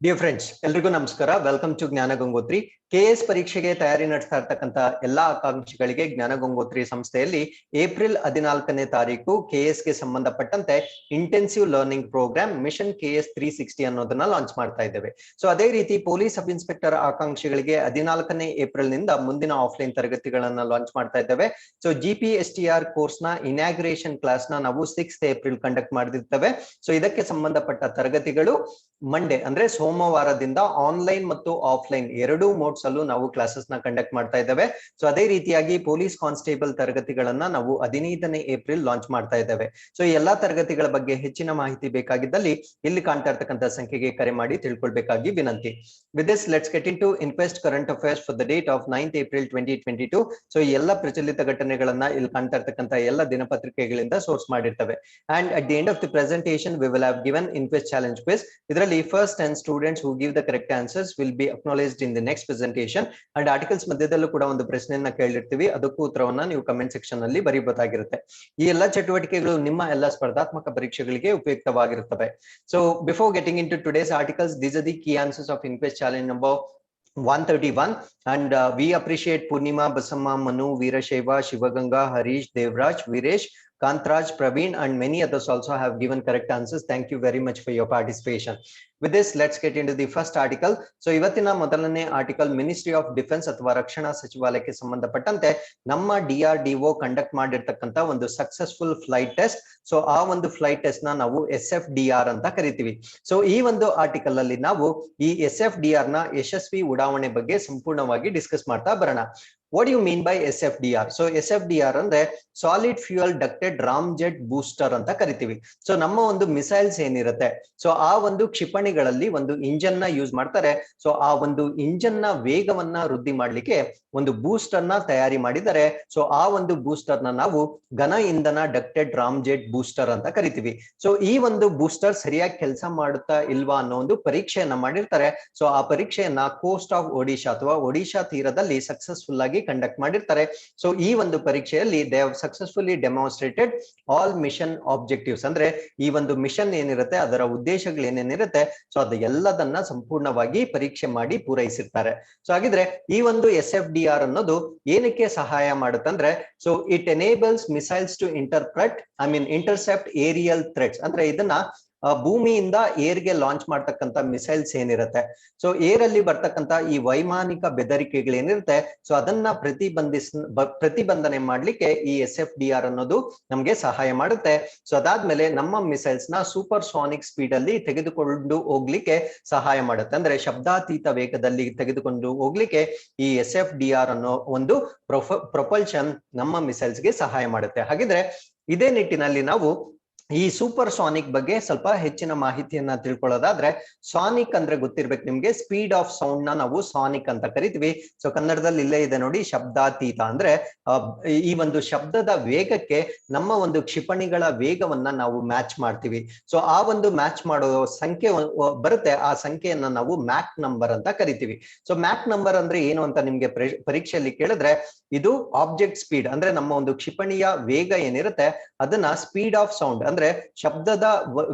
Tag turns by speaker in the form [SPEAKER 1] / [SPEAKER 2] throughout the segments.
[SPEAKER 1] Dear friends, ಎಲ್ರಿಗೂ ನಮಸ್ಕಾರ. Welcome to ಜ್ಞಾನ ಗಂಗೋತ್ರಿ. ಕೆಎಸ್ ಪರೀಕ್ಷೆಗೆ ತಯಾರಿ ನಡೆಸ್ತಾ ಇರ್ತಕ್ಕಂಥ ಎಲ್ಲಾ ಆಕಾಂಕ್ಷಿಗಳಿಗೆ ಜ್ಞಾನ ಗಂಗೋತ್ರಿ ಸಂಸ್ಥೆಯಲ್ಲಿ ಏಪ್ರಿಲ್ 14ನೇ ತಾರೀಕು ಕೆಎಸ್ಗೆ ಸಂಬಂಧಪಟ್ಟಂತೆ intensive learning program mission KS 360 ಅನ್ನೋದನ್ನ ಲಾಂಚ್ ಮಾಡ್ತಾ ಇದ್ದೇವೆ. ಸೊ ಅದೇ ರೀತಿ ಪೊಲೀಸ್ ಸಬ್ ಇನ್ಸ್ಪೆಕ್ಟರ್ ಆಕಾಂಕ್ಷಿಗಳಿಗೆ 14ನೇ ಏಪ್ರಿಲ್ ನಿಂದ ಮುಂದಿನ ಆಫ್ಲೈನ್ ತರಗತಿಗಳನ್ನ ಲಾಂಚ್ ಮಾಡ್ತಾ ಇದ್ದೇವೆ. ಸೊ GPSTR ಕೋರ್ಸ್ ನ ಇನಾಗ್ರೇಷನ್ ಕ್ಲಾಸ್ ನ ನಾವು 6th ಏಪ್ರಿಲ್ ಕಂಡಕ್ಟ್ ಮಾಡಿರ್ತೇವೆ. ಸೊ ಇದಕ್ಕೆ ಸಂಬಂಧಪಟ್ಟ ತರಗತಿಗಳು ಮಂಡೇ ಅಂದ್ರೆ ಸೋಮವಾರದಿಂದ ಆನ್ಲೈನ್ ಮತ್ತು ಆಫ್ಲೈನ್ ಎರಡೂ ಮೋಡ್ಸ್ ಅಲ್ಲೂ ನಾವು ಕ್ಲಾಸಸ್ ನ ಕಂಡಕ್ಟ್ ಮಾಡ್ತಾ ಇದ್ದೇವೆ. ಸೊ ಅದೇ ರೀತಿಯಾಗಿ ಪೊಲೀಸ್ ಕಾನ್ಸ್ಟೇಬಲ್ ತರಗತಿಗಳನ್ನ ನಾವು 15ನೇ ಏಪ್ರಿಲ್ ಲಾಂಚ್ ಮಾಡ್ತಾ ಇದ್ದೇವೆ. ಸೊ ಈ ಎಲ್ಲಾ ತರಗತಿಗಳ ಬಗ್ಗೆ ಹೆಚ್ಚಿನ ಮಾಹಿತಿ ಬೇಕಾಗಿದ್ದಲ್ಲಿ ಇಲ್ಲಿ ಕಾಣ್ತಾ ಇರ್ತಕ್ಕಂಥ ಸಂಖ್ಯೆಗೆ ಕರೆ ಮಾಡಿ ತಿಳ್ಕೊಳ್ಬೇಕಾಗಿ ವಿನಂತಿ. With this let's get in to inquest current affairs for the date of 9th April 2022. So ಈ ಎಲ್ಲ ಪ್ರಚಲಿತ ಘಟನೆಗಳನ್ನ ಇಲ್ಲಿ ಕಾಣ್ತಾ ಇರ್ತಕ್ಕಂಥ ಎಲ್ಲ ದಿನಪತ್ರಿಕೆಗಳಿಂದ ಸೋರ್ಸ್ ಮಾಡಿರ್ತವೆ. And at the end of the presentation we will have given inquest challenge quiz. ಇದರಲ್ಲಿ first 10 students who give the correct answers will be acknowledged in the next presentation. And articles ಮಧ್ಯದಲ್ಲೂ ಕೂಡ ಒಂದು ಪ್ರಶ್ನೆಯನ್ನ ಕೇಳಿರ್ತೀವಿ, ಅದಕ್ಕೂ ಉತ್ತರವನ್ನ ನೀವು comment section ಅಲ್ಲಿ ಬರೀಬಹುದಾಗಿರುತ್ತೆ. ಈ ಎಲ್ಲ ಚಟುವಟಿಕೆಗಳು ನಿಮ್ಮ ಎಲ್ಲ ಸ್ಪರ್ಧಾತ್ಮಕ ಪರೀಕ್ಷೆಗಳಿಗೆ ಉಪಯುಕ್ತವಾಗಿರುತ್ತವೆ. So before getting in to today's articles, these are the key answers of inquest challenge number 131. and we appreciate Purnima, Basamma, Manu, Veerashaiva, Shivaganga, Harish, Devraj, Viresh, Kantraj, Praveen, and many others also have given correct answers. Thank you very much for your participation. With this, let's get into the first article. So ಇವತ್ತಿನ ಮೊದಲನೇ article ministry of defence ಅಥವಾ ರಕ್ಷಣಾ ಸಚಿವಾಲಯಕ್ಕೆ ಸಂಬಂಧಪಟ್ಟಂತೆ ನಮ್ಮ DRDO conduct ಮಾಡಿರ್ತಕ್ಕಂಥ ಒಂದು successful flight test. So ಆ ಒಂದು ಫ್ಲೈಟ್ ಟೆಸ್ಟ್ ನ ನಾವು SFDR ಅಂತ ಕರಿತೀವಿ. ಸೊ ಈ ಒಂದು ಆರ್ಟಿಕಲ್ ಅಲ್ಲಿ ನಾವು ಈ SFDR ನ ಯಶಸ್ವಿ ಉಡಾವಣೆ ಬಗ್ಗೆ ಸಂಪೂರ್ಣವಾಗಿ ಡಿಸ್ಕಸ್ ಮಾಡ್ತಾ ಬರೋಣ. What do you mean by SFDR? So SFDR ಅಂದ್ರೆ ಸಾಲಿಡ್ ಫ್ಯೂಯಲ್ ಡಕ್ಟೆಡ್ ರಾಮ್ಜೆಟ್ ಬೂಸ್ಟರ್ ಅಂತ ಕರಿತೀವಿ. ಸೊ ನಮ್ಮ ಒಂದು ಮಿಸೈಲ್ಸ್ ಏನಿರುತ್ತೆ, ಸೊ ಆ ಒಂದು ಕ್ಷಿಪಣಿಗಳಲ್ಲಿ ಒಂದು ಇಂಜನ್ ನ ಯೂಸ್ ಮಾಡ್ತಾರೆ. ಸೊ ಆ ಒಂದು ಇಂಜನ್ ನ ವೇಗವನ್ನ ವೃದ್ಧಿ ಮಾಡ್ಲಿಕ್ಕೆ ಒಂದು ಬೂಸ್ಟರ್ ನ ತಯಾರಿ ಮಾಡಿದರೆ. ಸೊ ಆ ಒಂದು ಬೂಸ್ಟರ್ ನ ನಾವು ಘನ ಇಂಧನ ಡಕ್ಟೆಡ್ ರಾಮ್ಜೆಟ್ ಬೂಸ್ಟರ್ ಅಂತ ಕರಿತೀವಿ. ಸೊ ಈ ಒಂದು ಬೂಸ್ಟರ್ ಸರಿಯಾಗಿ ಕೆಲಸ ಮಾಡುತ್ತಾ ಇಲ್ವಾ ಅನ್ನೋ ಒಂದು ಪರೀಕ್ಷೆಯನ್ನ ಮಾಡಿರ್ತಾರೆ. ಸೊ ಆ ಪರೀಕ್ಷೆಯನ್ನ ಕೋಸ್ಟ್ ಆಫ್ ಒಡಿಶಾ ಅಥವಾ ಒಡಿಶಾ ತೀರದಲ್ಲಿ ಸಕ್ಸಸ್ಫುಲ್ ಆಗಿ ಕಂಡಕ್ಟ್ ಮಾಡಿರ್ತಾರೆ. ಸೊ ಈ ಒಂದು ಪರೀಕ್ಷೆಯಲ್ಲಿ they have successfully demonstrated all mission objectives, ಅಂದ್ರೆ ಈ ಒಂದು ಮಿಷನ್ ಏನಿರುತ್ತೆ ಅದರ ಉದ್ದೇಶಗಳು ಏನೇನಿರುತ್ತೆ ಸೊ ಅದು ಎಲ್ಲದನ್ನ ಸಂಪೂರ್ಣವಾಗಿ ಪರೀಕ್ಷೆ ಮಾಡಿ ಪೂರೈಸಿರ್ತಾರೆ. ಸೊ ಹಾಗಿದ್ರೆ ಈ ಒಂದು SFDR ಅನ್ನೋದು ಏನಕ್ಕೆ ಸಹಾಯ ಮಾಡುತ್ತಂದ್ರೆ, so it enables missiles to intercept aerial threats. ಅಂದ್ರೆ ಇದನ್ನ ಭೂಮಿಯಿಂದ ಏರ್ಗೆ ಲಾಂಚ್ ಮಾಡ್ತಕ್ಕಂಥ ಮಿಸೈಲ್ಸ್ ಏನಿರುತ್ತೆ, ಸೊ ಏರ್ ಅಲ್ಲಿ ಬರ್ತಕ್ಕಂಥ ಈ ವೈಮಾನಿಕ ಬೆದರಿಕೆಗಳು ಏನಿರುತ್ತೆ ಸೊ ಅದನ್ನ ಪ್ರತಿಬಂಧನೆ ಮಾಡ್ಲಿಕ್ಕೆ ಈ SFDR ಅನ್ನೋದು ನಮ್ಗೆ ಸಹಾಯ ಮಾಡುತ್ತೆ. ಸೊ ಅದಾದ್ಮೇಲೆ ನಮ್ಮ ಮಿಸೈಲ್ಸ್ ನ ಸೂಪರ್ ಸಾನಿಕ್ ಸ್ಪೀಡ್ ಅಲ್ಲಿ ತೆಗೆದುಕೊಂಡು ಹೋಗ್ಲಿಕ್ಕೆ ಸಹಾಯ ಮಾಡುತ್ತೆ. ಅಂದ್ರೆ ಶಬ್ದಾತೀತ ವೇಗದಲ್ಲಿ ತೆಗೆದುಕೊಂಡು ಹೋಗ್ಲಿಕ್ಕೆ ಈ SFDR ಅನ್ನೋ ಒಂದು ಪ್ರೊಪಲ್ಷನ್ ನಮ್ಮ ಮಿಸೈಲ್ಸ್ಗೆ ಸಹಾಯ ಮಾಡುತ್ತೆ. ಹಾಗಿದ್ರೆ ಇದೇ ನಿಟ್ಟಿನಲ್ಲಿ ನಾವು ಈ ಸೂಪರ್ ಸಾನಿಕ್ ಬಗ್ಗೆ ಸ್ವಲ್ಪ ಹೆಚ್ಚಿನ ಮಾಹಿತಿಯನ್ನ ತಿಳ್ಕೊಳ್ಳೋದಾದ್ರೆ, ಸಾನಿಕ್ ಅಂದ್ರೆ ಗೊತ್ತಿರ್ಬೇಕು ನಿಮ್ಗೆ, ಸ್ಪೀಡ್ ಆಫ್ ಸೌಂಡ್ ನ ನಾವು ಸಾನಿಕ್ ಅಂತ ಕರಿತೀವಿ. ಸೊ ಕನ್ನಡದಲ್ಲಿ ಇಲ್ಲೇ ಇದೆ ನೋಡಿ, ಶಬ್ದಾತೀತ ಅಂದ್ರೆ ಈ ಒಂದು ಶಬ್ದದ ವೇಗಕ್ಕೆ ನಮ್ಮ ಒಂದು ಕ್ಷಿಪಣಿಗಳ ವೇಗವನ್ನ ನಾವು ಮ್ಯಾಚ್ ಮಾಡ್ತೀವಿ. ಸೊ ಆ ಒಂದು ಮ್ಯಾಚ್ ಮಾಡೋ ಸಂಖ್ಯೆ ಬರುತ್ತೆ, ಆ ಸಂಖ್ಯೆಯನ್ನ ನಾವು ಮ್ಯಾಕ್ ನಂಬರ್ ಅಂತ ಕರಿತೀವಿ. ಸೊ ಮ್ಯಾಕ್ ನಂಬರ್ ಅಂದ್ರೆ ಏನು ಅಂತ ನಿಮ್ಗೆ ಪರೀಕ್ಷೆಯಲ್ಲಿ ಕೇಳಿದ್ರೆ, ಇದು ಆಬ್ಜೆಕ್ಟ್ ಸ್ಪೀಡ್ ಅಂದ್ರೆ ನಮ್ಮ ಒಂದು ಕ್ಷಿಪಣಿಯ ವೇಗ ಏನಿರುತ್ತೆ ಅದನ್ನ ಸ್ಪೀಡ್ ಆಫ್ ಸೌಂಡ್ ಅಂದ್ರೆ ಶಬ್ದದ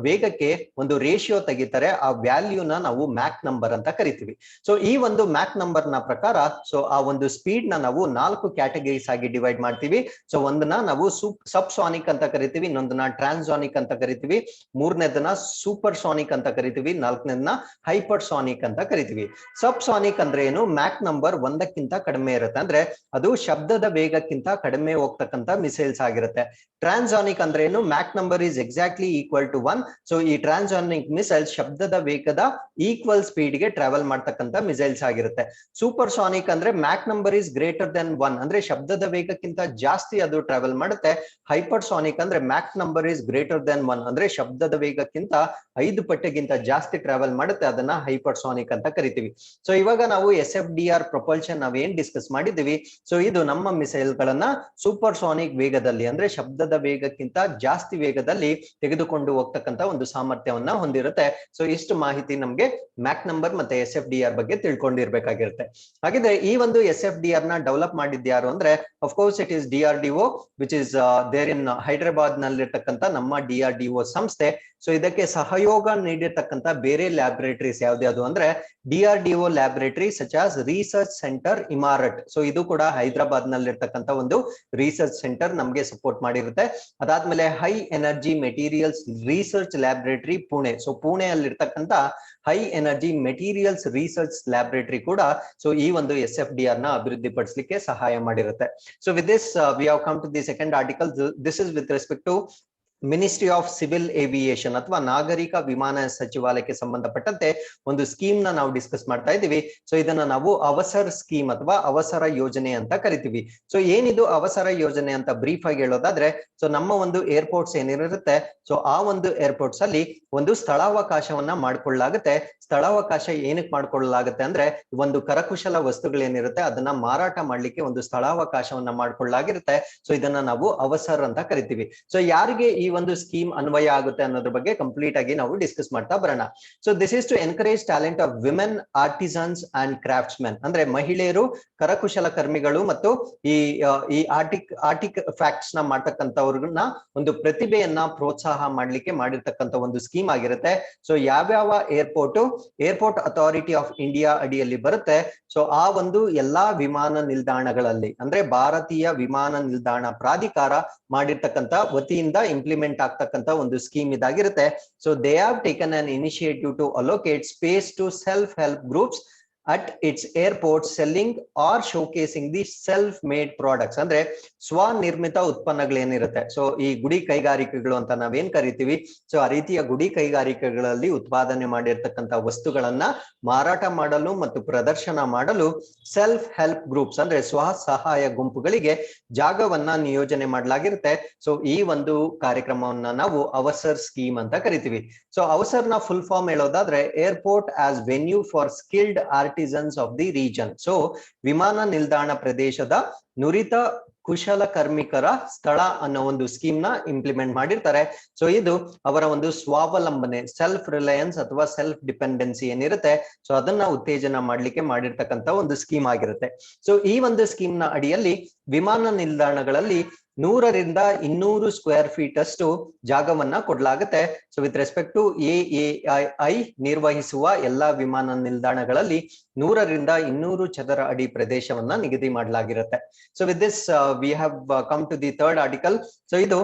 [SPEAKER 1] ವೇಗಕ್ಕೆ ಒಂದು ರೇಷಿಯೋ ತೆಗಿತಾರೆ, ಆ ವ್ಯಾಲ್ಯೂನ ನಾವು ಮ್ಯಾಕ್ ನಂಬರ್ ಅಂತ ಕರಿತೀವಿ. ಸೊ ಈ ಒಂದು ಮ್ಯಾಕ್ ನಂಬರ್ ನ ಪ್ರಕಾರ ಸೊ ಆ ಒಂದು ಸ್ಪೀಡ್ ನ ನಾವು 4 ಕ್ಯಾಟಗರೀಸ್ ಆಗಿ ಡಿವೈಡ್ ಮಾಡ್ತೀವಿ. ಸೊ ಒಂದನ್ನ ನಾವು ಸಬ್ ಸಾನಿಕ್ ಅಂತ ಕರಿತೀವಿ, ಇನ್ನೊಂದನ್ನ ಟ್ರಾನ್ಸಾನಿಕ್ ಅಂತ ಕರಿತೀವಿ, ಮೂರನೇದನ್ನ ಸೂಪರ್ ಸಾನಿಕ್ ಅಂತ ಕರಿತೀವಿ, ನಾಲ್ಕನೇದನ್ನ ಹೈಪರ್ ಸಾನಿಕ್ ಅಂತ ಕರಿತೀವಿ. ಸಬ್ ಸಾನಿಕ್ ಅಂದ್ರೆ ಏನು, ಮ್ಯಾಕ್ ನಂಬರ್ 1ಕ್ಕಿಂತ ಕಡಿಮೆ ಇರುತ್ತೆ, ಅಂದ್ರೆ ಅದು ಶಬ್ದದ ವೇಗಕ್ಕಿಂತ ಕಡಿಮೆ ಹೋಗ್ತಕ್ಕಂಥ ಮಿಸೈಲ್ಸ್ ಆಗಿರುತ್ತೆ. ಟ್ರಾನ್ಸಾನಿಕ್ ಅಂದ್ರೆ ಏನು, Mach number is exactly equal to 1. So ಈ ಟ್ರಾನ್ಸಾನಿಕ್ ಮಿಸೈಲ್ ಶಬ್ದದ ವೇಗದ ಈಕ್ವಲ್ ಸ್ಪೀಡ್ ಗೆ ಟ್ರಾವೆಲ್ ಮಾಡ್ತಕ್ಕಂಥ ಮಿಸೈಲ್ಸ್ ಆಗಿರುತ್ತೆ. ಸೂಪರ್ ಸಾನಿಕ್ ಅಂದ್ರೆ Mach number is greater than 1, ಅಂದ್ರೆ ಶಬ್ದದ ವೇಗಕ್ಕಿಂತ ಜಾಸ್ತಿ ಅದು ಟ್ರಾವೆಲ್ ಮಾಡುತ್ತೆ. ಹೈಪರ್ ಸಾನಿಕ್ ಅಂದ್ರೆ Mach number is greater than 1, ಅಂದ್ರೆ ಶಬ್ದದ ವೇಗಕ್ಕಿಂತ 5 ಪಟ್ಟಿಗಿಂತ ಜಾಸ್ತಿ ಟ್ರಾವೆಲ್ ಮಾಡುತ್ತೆ, ಅದನ್ನ ಹೈಪರ್ ಸಾನಿಕ್ ಅಂತ ಕರಿತೀವಿ. ಸೊ ಇವಾಗ ನಾವು SFDR ಪ್ರೊಪಲ್ಷನ್ ನಾವೇನ್ ಡಿಸ್ಕಸ್ ಮಾಡಿದ್ದೀವಿ, ಸೊ ಇದು ನಮ್ಮ ಮಿಸೈಲ್ ಗಳನ್ನ ಸೂಪರ್ ಸಾನಿಕ್ ವೇಗದಲ್ಲಿ ಅಂದ್ರೆ ಶಬ್ದದ ವೇಗಕ್ಕಿಂತ ಜಾಸ್ತಿ ವೇಗದಲ್ಲಿ ನಲ್ಲಿ ತೆಗೆದುಕೊಂಡು ಹೋಗ್ತಕ್ಕಂತ ಒಂದು ಸಾಮರ್ಥ್ಯವನ್ನ ಹೊಂದಿರುತ್ತೆ. ಸೊ ಇಷ್ಟು ಮಾಹಿತಿ ನಮ್ಗೆ ಮ್ಯಾಕ್ ನಂಬರ್ ಮತ್ತೆ SFDR ಬಗ್ಗೆ ತಿಳ್ಕೊಂಡಿರ್ಬೇಕಾಗಿರುತ್ತೆ. ಹಾಗಿದ್ರೆ ಈ ಒಂದು SFDR ನ ಡೆವಲಪ್ ಮಾಡಿದ್ಯಾರು ಅಂದ್ರೆ of course it is DRDO which is there in Hyderabad ನಲ್ಲಿರ್ತಕ್ಕಂಥ ನಮ್ಮ DRDO ಸಂಸ್ಥೆ. ಸೊ ಇದಕ್ಕೆ ಸಹಯೋಗ ನೀಡಿರ್ತಕ್ಕಂಥ ಬೇರೆ ಲ್ಯಾಬೊರೇಟರೀಸ್ ಯಾವ್ದು ಅಂದ್ರೆ DRDO laboratory such as research centre Imarat. So ಇದು ಕೂಡ ಹೈದರಾಬಾದ್ ನಲ್ಲಿರ್ತಕ್ಕಂಥ ಒಂದು ರಿಸರ್ಚ್ ಸೆಂಟರ್ ನಮ್ಗೆ ಸಪೋರ್ಟ್ ಮಾಡಿರುತ್ತೆ. ಅದಾದ್ಮೇಲೆ high energy materials research laboratory Pune. So ಪುಣೆಯಲ್ಲಿರ್ತಕ್ಕಂಥ high energy materials research laboratory ಕೂಡ ಸೊ ಈ ಒಂದು SFDR ನ ಅಭಿವೃದ್ಧಿ ಪಡಿಸಲಿಕ್ಕೆ ಸಹಾಯ ಮಾಡಿರುತ್ತೆ. So with this we have come to the second article. This is with respect to ministry of civil aviation ಅಥವಾ ನಾಗರಿಕ ವಿಮಾನ ಸಚಿವಾಲಯಕ್ಕೆ ಸಂಬಂಧಪಟ್ಟಂತೆ ಒಂದು ಸ್ಕೀಮ್ ನ ನಾವು ಡಿಸ್ಕಸ್ ಮಾಡ್ತಾ ಇದ್ದೀವಿ. ಸೊ ಇದನ್ನ ನಾವು ಅವಸರ್ ಸ್ಕೀಮ್ ಅಥವಾ ಅವಸರ ಯೋಜನೆ ಅಂತ ಕರಿತೀವಿ. ಸೊ ಏನಿದು ಅವಸರ ಯೋಜನೆ ಅಂತ ಬ್ರೀಫ್ ಆಗಿ ಹೇಳೋದಾದ್ರೆ, ಸೊ ನಮ್ಮ ಒಂದು ಏರ್ಪೋರ್ಟ್ಸ್ ಏನಿರುತ್ತೆ, ಸೊ ಆ ಒಂದು ಏರ್ಪೋರ್ಟ್ಸ್ ಅಲ್ಲಿ ಒಂದು ಸ್ಥಳಾವಕಾಶವನ್ನ ಮಾಡ್ಕೊಳ್ಳಲಾಗುತ್ತೆ. ಸ್ಥಳಾವಕಾಶ ಏನಕ್ಕೆ ಮಾಡ್ಕೊಳ್ಳಲಾಗುತ್ತೆ ಅಂದ್ರೆ ಒಂದು ಕರಕುಶಲ ವಸ್ತುಗಳೇನಿರುತ್ತೆ ಅದನ್ನ ಮಾರಾಟ ಮಾಡ್ಲಿಕ್ಕೆ ಒಂದು ಸ್ಥಳಾವಕಾಶವನ್ನ ಮಾಡ್ಕೊಳ್ಳಲಾಗಿರುತ್ತೆ. ಸೊ ಇದನ್ನ ನಾವು ಅವಸರ್ ಅಂತ ಕರಿತೀವಿ. ಸೊ ಯಾರಿಗೆ ಈ ಒಂದು ಸ್ಕೀಮ್ ಅನ್ವಯ ಆಗುತ್ತೆ ಅನ್ನೋದ್ರ ಬಗ್ಗೆ ಕಂಪ್ಲೀಟ್ ಆಗಿ ನಾವು ಡಿಸ್ಕಸ್ ಮಾಡ್ತಾ ಬರೋಣ. So this is to encourage talent of women artisans and craftsmen. ಅಂದ್ರೆ ಮಹಿಳೆಯರು, ಕರಕುಶಲ ಕರ್ಮಿಗಳು ಮತ್ತು ಈ ಆರ್ಟಿಕ್ ಫ್ಯಾಕ್ಟ್ಸ್ ನ ಮಾಡ್ತಕ್ಕಂಥವ್ರನ್ನ ಒಂದು ಪ್ರತಿಭೆಯನ್ನ ಪ್ರೋತ್ಸಾಹ ಮಾಡ್ಲಿಕ್ಕೆ ಮಾಡಿರ್ತಕ್ಕಂಥ ಒಂದು ಸ್ಕೀಮ್ ಆಗಿರುತ್ತೆ. ಸೊ ಯಾವ್ಯಾವ ಏರ್ಪೋರ್ಟ್ ಅಥಾರಿಟಿ ಆಫ್ ಇಂಡಿಯಾ ಅಡಿಯಲ್ಲಿ ಬರುತ್ತೆ, ಸೊ ಆ ಒಂದು ಎಲ್ಲಾ ವಿಮಾನ ನಿಲ್ದಾಣಗಳಲ್ಲಿ ಅಂದ್ರೆ ಭಾರತೀಯ ವಿಮಾನ ನಿಲ್ದಾಣ ಪ್ರಾಧಿಕಾರ ಮಾಡಿರ್ತಕ್ಕಂಥ ವತಿಯಿಂದ ಇಂಪ್ಲಿಮೆಂಟ್ ಆಗ್ತಕ್ಕಂಥ ಒಂದು ಸ್ಕೀಮ್ ಇದಾಗಿರುತ್ತೆ. So they have taken an initiative to allocate space to self help groups at its airport selling or showcasing the self made products. ಅಂದ್ರೆ ಸ್ವನಿರ್ಮಿತ ಉತ್ಪನ್ನಗಳೇನಿರುತ್ತೆ, ಸೊ ಈ ಗುಡಿ ಕೈಗಾರಿಕೆಗಳು ಅಂತ ನಾವೇನ್ ಕರಿತೀವಿ, ಸೊ ಆ ರೀತಿಯ ಗುಡಿ ಕೈಗಾರಿಕೆಗಳಲ್ಲಿ ಉತ್ಪಾದನೆ ಮಾಡಿರ್ತಕ್ಕಂಥ ವಸ್ತುಗಳನ್ನ ಮಾರಾಟ ಮಾಡಲು ಮತ್ತು ಪ್ರದರ್ಶನ ಮಾಡಲು ಸೆಲ್ಫ್ ಹೆಲ್ಪ್ ಗ್ರೂಪ್ಸ್ ಅಂದ್ರೆ ಸ್ವ ಸಹಾಯ ಗುಂಪುಗಳಿಗೆ ಜಾಗವನ್ನ ನಿಯೋಜನೆ ಮಾಡಲಾಗಿರುತ್ತೆ. ಸೊ ಈ ಒಂದು ಕಾರ್ಯಕ್ರಮವನ್ನ ನಾವು ಅವಸರ್ ಸ್ಕೀಮ್ ಅಂತ ಕರಿತೀವಿ. ಸೊ ಅವಸರ್ನ ಫುಲ್ ಫಾರ್ಮ್ ಹೇಳೋದಾದ್ರೆ airport as venue for skilled artisans of the region. So ವಿಮಾನ ನಿಲ್ದಾಣ ಪ್ರದೇಶದ ನುರಿತ ಕುಶಲ ಕಾರ್ಮಿಕರ ಸ್ಥಳ ಅನ್ನೋ ಒಂದು ಸ್ಕೀಮ್ ನ ಇಂಪ್ಲಿಮೆಂಟ್ ಮಾಡಿರ್ತಾರೆ. ಸೊ ಇದು ಅವರ ಒಂದು ಸ್ವಾವಲಂಬನೆ, ಸೆಲ್ಫ್ ರಿಲಯನ್ಸ್ ಅಥವಾ ಸೆಲ್ಫ್ ಡಿಪೆಂಡೆನ್ಸಿ ಏನಿರುತ್ತೆ, ಸೊ ಅದನ್ನ ಉತ್ತೇಜನ ಮಾಡ್ಲಿಕ್ಕೆ ಮಾಡಿರ್ತಕ್ಕಂಥ ಒಂದು ಸ್ಕೀಮ್ ಆಗಿರುತ್ತೆ. ಸೊ ಈ ಒಂದು ಸ್ಕೀಮ್ ನ ಅಡಿಯಲ್ಲಿ ವಿಮಾನ ನಿಲ್ದಾಣಗಳಲ್ಲಿ 100ರಿಂದ 200 ಸ್ಕ್ವೇರ್ ಫೀಟ್ ಅಷ್ಟು ಜಾಗವನ್ನ ಕೊಡಲಾಗುತ್ತೆ. So with respect to AAI ನಿರ್ವಹಿಸುವ ಎಲ್ಲಾ ವಿಮಾನ ನಿಲ್ದಾಣಗಳಲ್ಲಿ 100ರಿಂದ 200 ಚದರ ಅಡಿ ಪ್ರದೇಶವನ್ನ ನಿಗದಿ ಮಾಡಲಾಗಿರುತ್ತೆ. So with this we have come to the third article. So ಇದು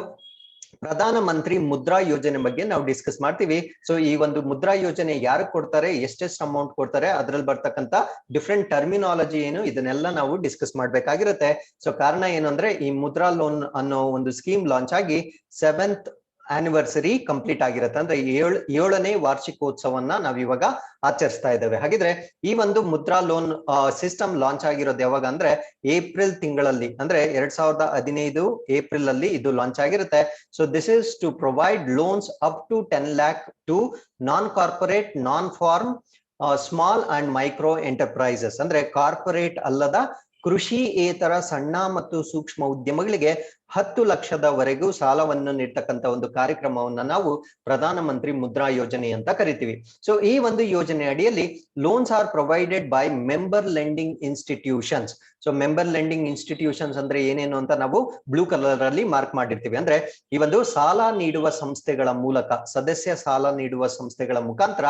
[SPEAKER 1] ಪ್ರಧಾನ ಮಂತ್ರಿ ಮುದ್ರಾ ಯೋಜನೆ ಬಗ್ಗೆ ನಾವು ಡಿಸ್ಕಸ್ ಮಾಡ್ತೀವಿ. ಸೊ ಈ ಒಂದು ಮುದ್ರಾ ಯೋಜನೆ ಯಾರು ಕೊಡ್ತಾರೆ, ಎಷ್ಟೆಷ್ಟು ಅಮೌಂಟ್ ಕೊಡ್ತಾರೆ, ಅದ್ರಲ್ಲಿ ಬರ್ತಕ್ಕಂಥ ಡಿಫ್ರೆಂಟ್ ಟರ್ಮಿನಾಲಜಿ ಏನು, ಇದನ್ನೆಲ್ಲ ನಾವು ಡಿಸ್ಕಸ್ ಮಾಡ್ಬೇಕಾಗಿರುತ್ತೆ. ಸೊ ಕಾರಣ ಏನು ಅಂದ್ರೆ ಈ ಮುದ್ರಾ ಲೋನ್ ಅನ್ನೋ ಒಂದು ಸ್ಕೀಮ್ ಲಾಂಚ್ ಆಗಿ 7th ಆನಿವರ್ಸರಿ ಕಂಪ್ಲೀಟ್ ಆಗಿರುತ್ತೆ. ಅಂದ್ರೆ 7ನೇ ವಾರ್ಷಿಕೋತ್ಸವನ್ನ ನಾವ್ ಇವಾಗ ಆಚರಿಸ್ತಾ ಇದ್ದೇವೆ. ಹಾಗಿದ್ರೆ ಈ ಒಂದು ಮುದ್ರಾ ಲೋನ್ ಸಿಸ್ಟಮ್ ಲಾಂಚ್ ಆಗಿರೋದು ಯಾವಾಗ ಅಂದ್ರೆ ಏಪ್ರಿಲ್ ತಿಂಗಳಲ್ಲಿ, ಅಂದ್ರೆ 2015 ಏಪ್ರಿಲ್ ಅಲ್ಲಿ ಇದು ಲಾಂಚ್ ಆಗಿರುತ್ತೆ. So this is to provide loans up to 10 lakh to non corporate, non farm, small and micro enterprises. ಅಂದ್ರೆ ಕಾರ್ಪೊರೇಟ್ ಅಲ್ಲದ ಕೃಷಿಯೇತರ ಸಣ್ಣ ಮತ್ತು ಸೂಕ್ಷ್ಮ ಉದ್ಯಮಗಳಿಗೆ 10 ಲಕ್ಷದವರೆಗೂ ಸಾಲವನ್ನು ನೀಡ್ತಕ್ಕಂಥ ಒಂದು ಕಾರ್ಯಕ್ರಮವನ್ನ ನಾವು ಪ್ರಧಾನ ಮಂತ್ರಿ ಮುದ್ರಾ ಯೋಜನೆ ಅಂತ ಕರಿತೀವಿ. ಸೊ ಈ ಒಂದು ಯೋಜನೆ ಅಡಿಯಲ್ಲಿ loans R provided by member lending institutions. So member lending institutions ಅಂದ್ರೆ ಏನೇನು ಅಂತ ನಾವು ಬ್ಲೂ ಕಲರ್ ಅಲ್ಲಿ ಮಾರ್ಕ್ ಮಾಡಿರ್ತೀವಿ. ಅಂದ್ರೆ ಈ ಒಂದು ಸಾಲ ನೀಡುವ ಸಂಸ್ಥೆಗಳ ಮೂಲಕ, ಸದಸ್ಯ ಸಾಲ ನೀಡುವ ಸಂಸ್ಥೆಗಳ ಮುಖಾಂತರ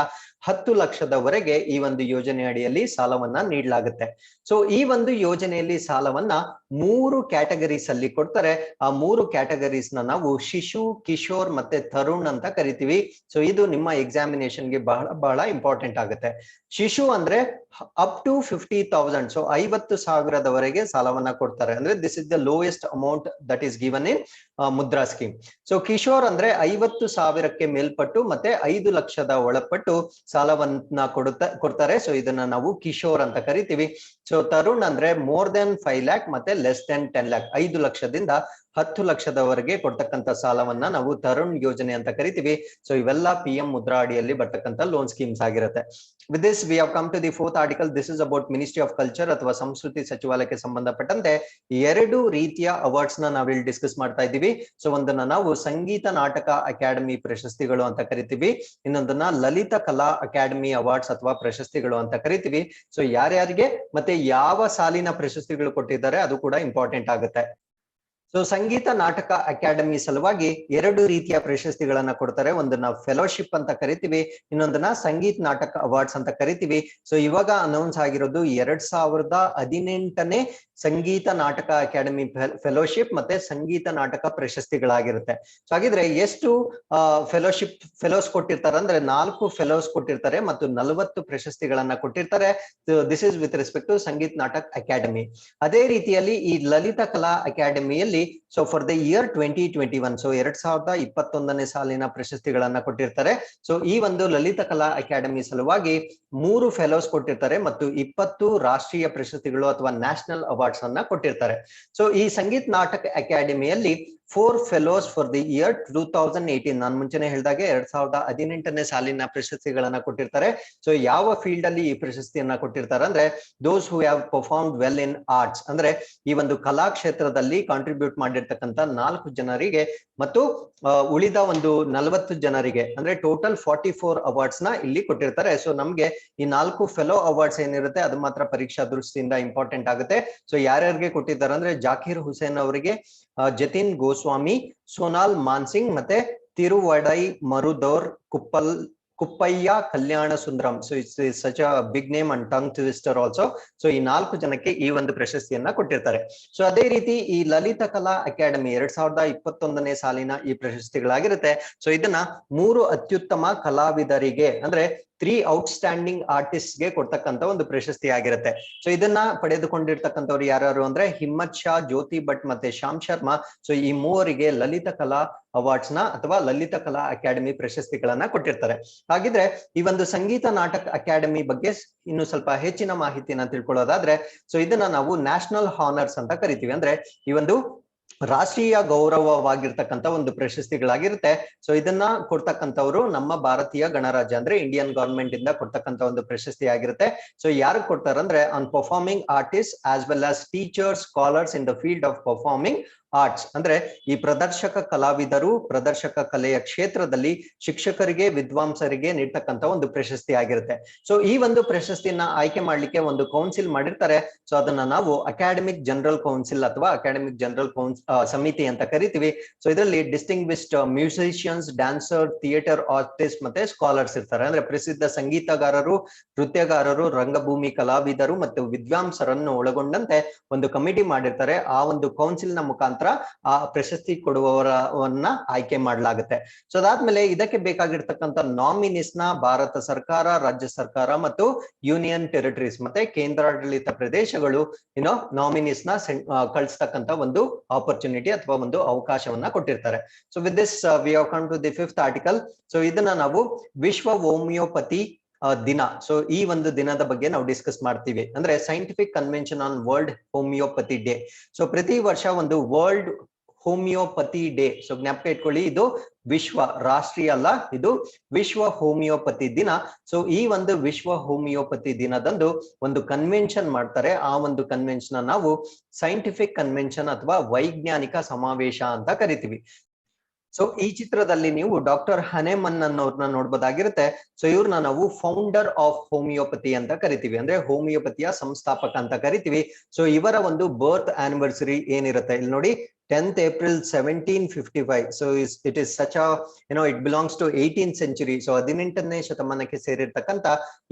[SPEAKER 1] 10 ಲಕ್ಷದವರೆಗೆ ಈ ಒಂದು ಯೋಜನೆ ಅಡಿಯಲ್ಲಿ ಸಾಲವನ್ನ ನೀಡಲಾಗುತ್ತೆ. ಸೊ ಈ ಒಂದು ಯೋಜನೆಯಲ್ಲಿ ಸಾಲವನ್ನ 3 ಕ್ಯಾಟಗರೀಸ್ ಅಲ್ಲಿ ಕೊಡ್ತಾರೆ. ಆ 3 ಕ್ಯಾಟಗರೀಸ್ ನ ನಾವು ಶಿಶು, ಕಿಶೋರ್ ಮತ್ತೆ ತರುಣ್ ಅಂತ ಕರಿತೀವಿ. ಸೊ ಇದು ನಿಮ್ಮ ಎಕ್ಸಾಮಿನೇಷನ್ ಗೆ ಬಹಳ ಇಂಪಾರ್ಟೆಂಟ್ ಆಗುತ್ತೆ. ಶಿಶು ಅಂದ್ರೆ ಅಪ್ ಟು 50,000, ಸೊ 50,000ದವರೆಗೆ ಸಾಲವನ್ನ ಕೊಡ್ತಾರೆ. ಅಂದ್ರೆ this is the lowest amount that is given in Mudra scheme. So Kishore ಅಂದ್ರೆ 50,000ಕ್ಕೆ ಮೇಲ್ಪಟ್ಟು ಮತ್ತೆ 5 ಲಕ್ಷದ ಒಳಪಟ್ಟು ಸಾಲವನ್ನ ಕೊಡ್ತಾರೆ. ಸೊ ಇದನ್ನ ನಾವು ಕಿಶೋರ್ ಅಂತ ಕರಿತೀವಿ. ಸೊ ತರುಣ್ ಅಂದ್ರೆ more than 5 lakh ಮತ್ತೆ less than 10 lakh, 5 ಲಕ್ಷದಿಂದ 10 ಲಕ್ಷದವರೆಗೆ ಕೊಡ್ತಕ್ಕಂತ ಸಾಲವನ್ನ ನಾವು ತರುಣ್ ಯೋಜನೆ ಅಂತ ಕರಿತೀವಿ. ಸೊ ಇವೆಲ್ಲ PM ಮುದ್ರಾ ಅಡಿಯಲ್ಲಿ ಬರ್ತಕ್ಕಂತ ಲೋನ್ ಸ್ಕೀಮ್ಸ್ ಆಗಿರುತ್ತೆ. With this we have come to the fourth article. This is about Ministry of Culture ಅಥವಾ ಸಂಸ್ಕೃತಿ ಸಚಿವಾಲಯಕ್ಕೆ ಸಂಬಂಧಪಟ್ಟಂತೆ 2 ರೀತಿಯ ಅವಾರ್ಡ್ಸ್ ನ ನಾವಿಲ್ಲಿ ಡಿಸ್ಕಸ್ ಮಾಡ್ತಾ ಇದ್ದೀವಿ. ಸೊ ಒಂದನ್ನ ನಾವು ಸಂಗೀತ ನಾಟಕ ಅಕಾಡೆಮಿ ಪ್ರಶಸ್ತಿಗಳು ಅಂತ ಕರಿತೀವಿ, ಇನ್ನೊಂದನ್ನ ಲಲಿತ ಕಲಾ ಅಕಾಡೆಮಿ ಅವಾರ್ಡ್ಸ್ ಅಥವಾ ಪ್ರಶಸ್ತಿಗಳು ಅಂತ ಕರಿತೀವಿ. ಸೊ ಯಾರ್ಯಾರಿಗೆ ಮತ್ತೆ ಯಾವ ಸಾಲಿನ ಪ್ರಶಸ್ತಿಗಳು ಕೊಟ್ಟಿದ್ದಾರೆ ಅದು ಕೂಡ ಇಂಪಾರ್ಟೆಂಟ್ ಆಗುತ್ತೆ. ಸೊ ಸಂಗೀತ ನಾಟಕ ಅಕಾಡೆಮಿ ಸಲುವಾಗಿ 2 ರೀತಿಯ ಪ್ರಶಸ್ತಿಗಳನ್ನ ಕೊಡ್ತಾರೆ. ಒಂದನ್ನ ಫೆಲೋಶಿಪ್ ಅಂತ ಕರಿತೀವಿ, ಇನ್ನೊಂದನ್ನ ಸಂಗೀತ ನಾಟಕ ಅವಾರ್ಡ್ಸ್ ಅಂತ ಕರಿತೀವಿ. ಸೊ ಇವಾಗ ಅನೌನ್ಸ್ ಆಗಿರೋದು 2018ನೇ ಸಂಗೀತ ನಾಟಕ ಅಕಾಡೆಮಿ ಫೆಲೋಶಿಪ್ ಮತ್ತೆ ಸಂಗೀತ ನಾಟಕ ಪ್ರಶಸ್ತಿಗಳಾಗಿರುತ್ತೆ. ಸೊ ಹಾಗಿದ್ರೆ ಎಷ್ಟು ಫೆಲೋಸ್ ಕೊಟ್ಟಿರ್ತಾರೆ ಅಂದ್ರೆ 4 ಫೆಲೋಸ್ ಕೊಟ್ಟಿರ್ತಾರೆ ಮತ್ತು 40 ಪ್ರಶಸ್ತಿಗಳನ್ನ ಕೊಟ್ಟಿರ್ತಾರೆ. This is with respect to Sangeet Natak Akademi. ಅದೇ ರೀತಿಯಲ್ಲಿ ಈ ಲಲಿತ ಕಲಾ ಅಕಾಡೆಮಿಯಲ್ಲಿ so for the year 2021, so 2021ನೇ ಸಾಲಿನ ಪ್ರಶಸ್ತಿಗಳನ್ನ ಕೊಟ್ಟಿರ್ತಾರೆ. ಸೊ ಈ ಒಂದು ಲಲಿತ ಕಲಾ ಅಕಾಡೆಮಿ ಸಲುವಾಗಿ 3 ಫೆಲೋಸ್ ಕೊಟ್ಟಿರ್ತಾರೆ ಮತ್ತು 20 ರಾಷ್ಟ್ರೀಯ ಪ್ರಶಸ್ತಿಗಳು ಅಥವಾ ನ್ಯಾಷನಲ್ ಅವಾರ್ಡ್ಸ್ ಅನ್ನ ಕೊಟ್ಟಿರ್ತಾರೆ. ಸೊ ಈ ಸಂಗೀತ ನಾಟಕ ಅಕಾಡೆಮಿಯಲ್ಲಿ 4 ಫೆಲೋಸ್ ಫಾರ್ ದಿ ಇಯರ್ 2018. ನಾನು ಮುಂಚೆನೆ ಹೇಳಿದಾಗೆ 2018ನೇ ಸಾಲಿನ ಪ್ರಶಸ್ತಿಗಳನ್ನ ಕೊಟ್ಟಿರ್ತಾರೆ. ಸೊ ಯಾವ ಫೀಲ್ಡ್ ಅಲ್ಲಿ ಈ ಪ್ರಶಸ್ತಿಯನ್ನ ಕೊಟ್ಟಿರ್ತಾರೆ ಅಂದ್ರೆ those who have performed well in arts, ಅಂದ್ರೆ ಈ ಒಂದು ಕಲಾ ಕ್ಷೇತ್ರದಲ್ಲಿ ಕಾಂಟ್ರಿಬ್ಯೂಟ್ ಮಾಡಿರ್ತಕ್ಕಂಥ 4 ಜನರಿಗೆ ಮತ್ತು ಉಳಿದ ಒಂದು 40 ಜನರಿಗೆ ಅಂದ್ರೆ ಟೋಟಲ್ 44 ಅವಾರ್ಡ್ಸ್ ನ ಇಲ್ಲಿ ಕೊಟ್ಟಿರ್ತಾರೆ. ಸೊ ನಮ್ಗೆ ಈ 4 ಫೆಲೋ ಅವಾರ್ಡ್ಸ್ ಏನಿರುತ್ತೆ ಅದು ಮಾತ್ರ ಪರೀಕ್ಷಾ ದೃಷ್ಟಿಯಿಂದ ಇಂಪಾರ್ಟೆಂಟ್ ಆಗುತ್ತೆ. ಸೊ ಯಾರ್ಯಾರಿಗೆ ಕೊಟ್ಟಿದ್ದಾರೆ ಅಂದ್ರೆ ಜಾಕೀರ್ ಹುಸೇನ್ ಅವರಿಗೆ, ಜತಿನ್ ಗೋಸ್ವಾಮಿ, ಸೋನಾಲ್ ಮಾನ್ಸಿಂಗ್ ಮತ್ತೆ Thiruvidaimarudur Kuppaiah Kalyanasundaram. So it's such a big name and tongue twister also. So ಈ 4 ಜನಕ್ಕೆ ಈ ಒಂದು ಪ್ರಶಸ್ತಿಯನ್ನ ಕೊಟ್ಟಿರ್ತಾರೆ. ಸೊ ಅದೇ ರೀತಿ ಈ ಲಲಿತ ಕಲಾ ಅಕಾಡೆಮಿ 2021ನೇ ಸಾಲಿನ ಈ ಪ್ರಶಸ್ತಿಗಳಾಗಿರುತ್ತೆ. ಸೊ ಇದನ್ನ 3 ಅತ್ಯುತ್ತಮ ಕಲಾವಿದರಿಗೆ ಅಂದ್ರೆ 3 ಔಟ್ಸ್ಟ್ಯಾಂಡಿಂಗ್ ಆರ್ಟಿಸ್ಟ್ ಗೆ ಕೊಡ್ತಕ್ಕಂತ ಒಂದು ಪ್ರಶಸ್ತಿ ಆಗಿರುತ್ತೆ. ಸೊ ಇದನ್ನ ಪಡೆದುಕೊಂಡಿರ್ತಕ್ಕಂಥವ್ರು ಯಾರು ಅಂದ್ರೆ ಹಿಮ್ಮತ್ ಶಾ, ಜ್ಯೋತಿ ಭಟ್ ಮತ್ತೆ ಶ್ಯಾಮ್ ಶರ್ಮಾ. ಸೊ ಈ 3 ಲಲಿತ ಕಲಾ ಅವಾರ್ಡ್ಸ್ ನ ಅಥವಾ ಲಲಿತ ಕಲಾ ಅಕಾಡೆಮಿ ಪ್ರಶಸ್ತಿಗಳನ್ನ ಕೊಟ್ಟಿರ್ತಾರೆ. ಹಾಗಿದ್ರೆ ಈ ಒಂದು ಸಂಗೀತ ನಾಟಕ ಅಕಾಡೆಮಿ ಬಗ್ಗೆ ಇನ್ನು ಸ್ವಲ್ಪ ಹೆಚ್ಚಿನ ಮಾಹಿತಿಯನ್ನ ತಿಳ್ಕೊಳ್ಳೋದಾದ್ರೆ ಸೊ ಇದನ್ನ ನಾವು ನ್ಯಾಷನಲ್ ಹಾನರ್ಸ್ ಅಂತ ಕರಿತೀವಿ. ಅಂದ್ರೆ ಈ ಒಂದು ರಾಷ್ಟ್ರೀಯ ಗೌರವವಾಗಿರ್ತಕ್ಕಂಥ ಒಂದು ಪ್ರಶಸ್ತಿಗಳಾಗಿರುತ್ತೆ. ಸೊ ಇದನ್ನ ಕೊಡ್ತಕ್ಕಂಥವ್ರು ನಮ್ಮ ಭಾರತೀಯ ಗಣರಾಜ್ಯ ಅಂದ್ರೆ ಇಂಡಿಯನ್ ಗವರ್ಮೆಂಟ್ ಇಂದ ಕೊಡ್ತಕ್ಕಂಥ ಒಂದು ಪ್ರಶಸ್ತಿ ಆಗಿರುತ್ತೆ. ಸೊ ಯಾರು ಕೊಡ್ತಾರೆ ಅಂದ್ರೆ on performing artist as well as teachers, scholars in the field of performing arts. ಅಂದ್ರೆ ಈ ಪ್ರದರ್ಶಕ ಕಲಾವಿದರು ಪ್ರದರ್ಶಕ ಕಲೆಯ ಕ್ಷೇತ್ರದಲ್ಲಿ ಶಿಕ್ಷಕರಿಗೆ, ವಿದ್ವಾಂಸರಿಗೆ ನೀಡ್ತಕ್ಕಂಥ ಒಂದು ಪ್ರಶಸ್ತಿ ಆಗಿರುತ್ತೆ. ಸೊ ಈ ಒಂದು ಪ್ರಶಸ್ತಿಯನ್ನ ಆಯ್ಕೆ ಮಾಡ್ಲಿಕ್ಕೆ ಒಂದು ಕೌನ್ಸಿಲ್ ಮಾಡಿರ್ತಾರೆ. ಸೊ ಅದನ್ನ ನಾವು ಅಕಾಡೆಮಿಕ್ ಜನರಲ್ ಕೌನ್ಸಿಲ್ ಅಥವಾ ಅಕಾಡೆಮಿಕ್ ಜನರಲ್ ಸಮಿತಿ ಅಂತ ಕರಿತೀವಿ. ಸೊ ಇದರಲ್ಲಿ distinguished musicians, dancer, theatre artist ಮತ್ತೆ ಸ್ಕಾಲರ್ಸ್ ಇರ್ತಾರೆ. ಅಂದ್ರೆ ಪ್ರಸಿದ್ಧ ಸಂಗೀತಗಾರರು, ನೃತ್ಯಗಾರರು, ರಂಗಭೂಮಿ ಕಲಾವಿದರು ಮತ್ತು ವಿದ್ವಾಂಸರನ್ನು ಒಳಗೊಂಡಂತೆ ಒಂದು ಕಮಿಟಿ ಮಾಡಿರ್ತಾರೆ. ಆ ಒಂದು ಕೌನ್ಸಿಲ್ ನ ಮುಖಾಂತರ ಆ ಪ್ರಶಸ್ತಿ ಕೊಡುವವರನ್ನ ಆಯ್ಕೆ ಮಾಡಲಾಗುತ್ತೆ. ಸೊ ಅದಾದ್ಮೇಲೆ ಇದಕ್ಕೆ ಬೇಕಾಗಿರ್ತಕ್ಕಂಥ ನಾಮಿನೀಸ್ ನ ಭಾರತ ಸರ್ಕಾರ, ರಾಜ್ಯ ಸರ್ಕಾರ ಮತ್ತು ಯೂನಿಯನ್ ಟೆರಿಟರೀಸ್ ಮತ್ತೆ ಕೇಂದ್ರಾಡಳಿತ ಪ್ರದೇಶಗಳು ನಾಮಿನೀಸ್ ನ ಕಳಿಸ್ತಕ್ಕಂಥ ಒಂದು ಆಪರ್ಚುನಿಟಿ ಅಥವಾ ಒಂದು ಅವಕಾಶವನ್ನ ಕೊಟ್ಟಿರ್ತಾರೆ. So with this we have come to the 5th article. So ಇದನ್ನ ನಾವು ವಿಶ್ವ ಹೋಮಿಯೋಪತಿ ದಿನ. ಸೊ ಈ ಒಂದು ದಿನದ ಬಗ್ಗೆ ನಾವು ಡಿಸ್ಕಸ್ ಮಾಡ್ತೀವಿ. ಅಂದ್ರೆ scientific convention on world homoeopathy day. So ಪ್ರತಿ ವರ್ಷ ಒಂದು ವರ್ಲ್ಡ್ ಹೋಮಿಯೋಪತಿ ಡೇ. ಸೊ ಜ್ಞಾಪಕ ಇಟ್ಕೊಳ್ಳಿ, ಇದು ವಿಶ್ವ, ರಾಷ್ಟ್ರೀಯ ಅಲ್ಲ, ಇದು ವಿಶ್ವ ಹೋಮಿಯೋಪತಿ ದಿನ. ಸೊ ಈ ಒಂದು ವಿಶ್ವ ಹೋಮಿಯೋಪತಿ ದಿನದಂದು ಒಂದು ಕನ್ವೆನ್ಷನ್ ಮಾಡ್ತಾರೆ. ಆ ಒಂದು ಕನ್ವೆನ್ಷನ್ ನಾವು ಸೈಂಟಿಫಿಕ್ ಕನ್ವೆನ್ಷನ್ ಅಥವಾ ವೈಜ್ಞಾನಿಕ ಸಮಾವೇಶ ಅಂತ ಕರಿತೀವಿ. ಸೊ ಈ ಚಿತ್ರದಲ್ಲಿ ನೀವು ಡಾಕ್ಟರ್ ಹನೆಮನ್ ಅನ್ನೋರ್ನ ನೋಡ್ಬೋದಾಗಿರುತ್ತೆ. ಸೊ ಇವ್ರನ್ನ ನಾವು ಫೌಂಡರ್ ಆಫ್ ಹೋಮಿಯೋಪತಿ ಅಂತ ಕರಿತೀವಿ, ಅಂದ್ರೆ ಹೋಮಿಯೋಪತಿಯ ಸಂಸ್ಥಾಪಕ ಅಂತ ಕರಿತೀವಿ. ಸೊ ಇವರ ಒಂದು ಬರ್ತ್ ಆನಿವರ್ಸರಿ ಏನಿರುತ್ತೆ ಇಲ್ಲಿ ನೋಡಿ, 10th April 1755. So it is such a, it belongs to 18th century. So 18ನೇ ಶತಮಾನಕ್ಕೆ ಸೇರಿರ್ತಕ್ಕಂಥ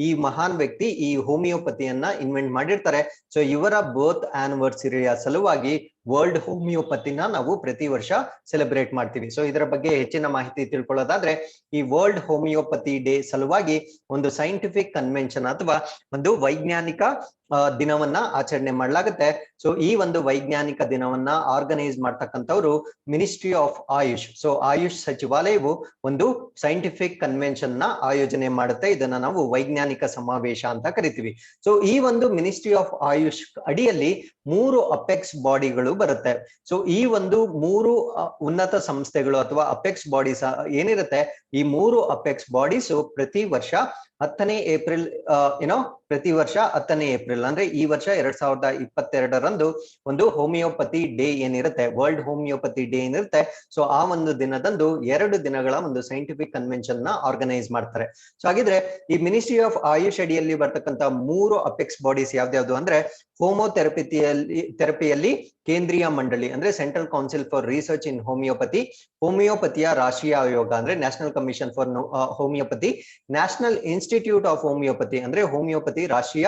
[SPEAKER 1] ಈ ಮಹಾನ್ ವ್ಯಕ್ತಿ ಈ ಹೋಮಿಯೋಪತಿಯನ್ನ ಇನ್ವೆಂಟ್ ಮಾಡಿರ್ತಾರೆ. ಸೊ ಇವರ ಬರ್ತ್ ಆನಿವರ್ಸರಿಯ ಸಲುವಾಗಿ ವರ್ಲ್ಡ್ ಹೋಮಿಯೋಪತಿನ ನಾವು ಪ್ರತಿ ವರ್ಷ ಸೆಲೆಬ್ರೇಟ್ ಮಾಡ್ತೀವಿ. ಸೊ ಇದರ ಬಗ್ಗೆ ಹೆಚ್ಚಿನ ಮಾಹಿತಿ ತಿಳ್ಕೊಳ್ಳೋದಾದ್ರೆ ಈ ವರ್ಲ್ಡ್ ಹೋಮಿಯೋಪತಿ ಡೇ ಸಲುವಾಗಿ ಒಂದು ಸೈಂಟಿಫಿಕ್ ಕನ್ವೆನ್ಷನ್ ಅಥವಾ ಒಂದು ವೈಜ್ಞಾನಿಕ ದಿನವನ್ನ ಆಚರಣೆ ಮಾಡಲಾಗುತ್ತೆ. ಸೊ ಈ ಒಂದು ವೈಜ್ಞಾನಿಕ ದಿನವನ್ನ ಆರ್ಗನೈಸ್ ಮಾಡ್ತಕ್ಕಂಥವ್ರು ministry of AYUSH. So AYUSH ಸಚಿವಾಲಯವು ಒಂದು ಸೈಂಟಿಫಿಕ್ ಕನ್ವೆನ್ಷನ್ ನ ಆಯೋಜನೆ ಮಾಡುತ್ತೆ. ಇದನ್ನ ನಾವು ವೈಜ್ಞಾನಿಕ ಸಮಾವೇಶ ಅಂತ ಕರಿತೀವಿ. ಸೊ ಈ ಒಂದು ಮಿನಿಸ್ಟ್ರಿ ಆಫ್ ಆಯುಷ್ ಅಡಿಯಲ್ಲಿ 3 ಅಪೆಕ್ಸ್ ಬಾಡಿಗಳು ಬರುತ್ತೆ. ಸೊ ಈ ಒಂದು 3 ಉನ್ನತ ಸಂಸ್ಥೆಗಳು ಅಥವಾ ಅಪೆಕ್ಸ್ ಬಾಡೀಸ್ ಏನಿರುತ್ತೆ, ಈ 3 ಅಪೆಕ್ಸ್ ಬಾಡೀಸ್ ಪ್ರತಿ ವರ್ಷ 10ನೇ ಏಪ್ರಿಲ್ ಪ್ರತಿ ವರ್ಷ 10ನೇ ಏಪ್ರಿಲ್ ಅಂದ್ರೆ ಈ ವರ್ಷ 2022ರಂದು ಒಂದು ಹೋಮಿಯೋಪತಿ ಡೇ ಏನಿರುತ್ತೆ, ವರ್ಲ್ಡ್ ಹೋಮಿಯೋಪತಿ ಡೇ ಏನಿರುತ್ತೆ, ಸೊ ಆ ಒಂದು ದಿನದಂದು 2 ದಿನಗಳ ಒಂದು ಸೈಂಟಿಫಿಕ್ ಕನ್ವೆನ್ಷನ್ ನ ಆರ್ಗನೈಸ್ ಮಾಡ್ತಾರೆ. ಸೊ ಹಾಗಿದ್ರೆ ಈ ಮಿನಿಸ್ಟ್ರಿ ಆಫ್ ಆಯುಷ್ ಅಡಿಯಲ್ಲಿ ಬರ್ತಕ್ಕಂಥ 3 ಅಪೆಕ್ಸ್ ಬಾಡೀಸ್ ಯಾವ್ದ್ಯಾವ್ದು ಅಂದ್ರೆ ಥೆರಪಿಯಲ್ಲಿ ಕೇಂದ್ರೀಯ ಮಂಡಳಿ ಅಂದ್ರೆ central council for research in homoeopathy, ಹೋಮಿಯೋಪತಿಯ ರಾಷ್ಟ್ರೀಯ ಆಯೋಗ ಅಂದ್ರೆ national commission for homoeopathy, national institute of homoeopathy ಅಂದ್ರೆ ಹೋಮಿಯೋಪತಿ ರಾಷ್ಟ್ರೀಯ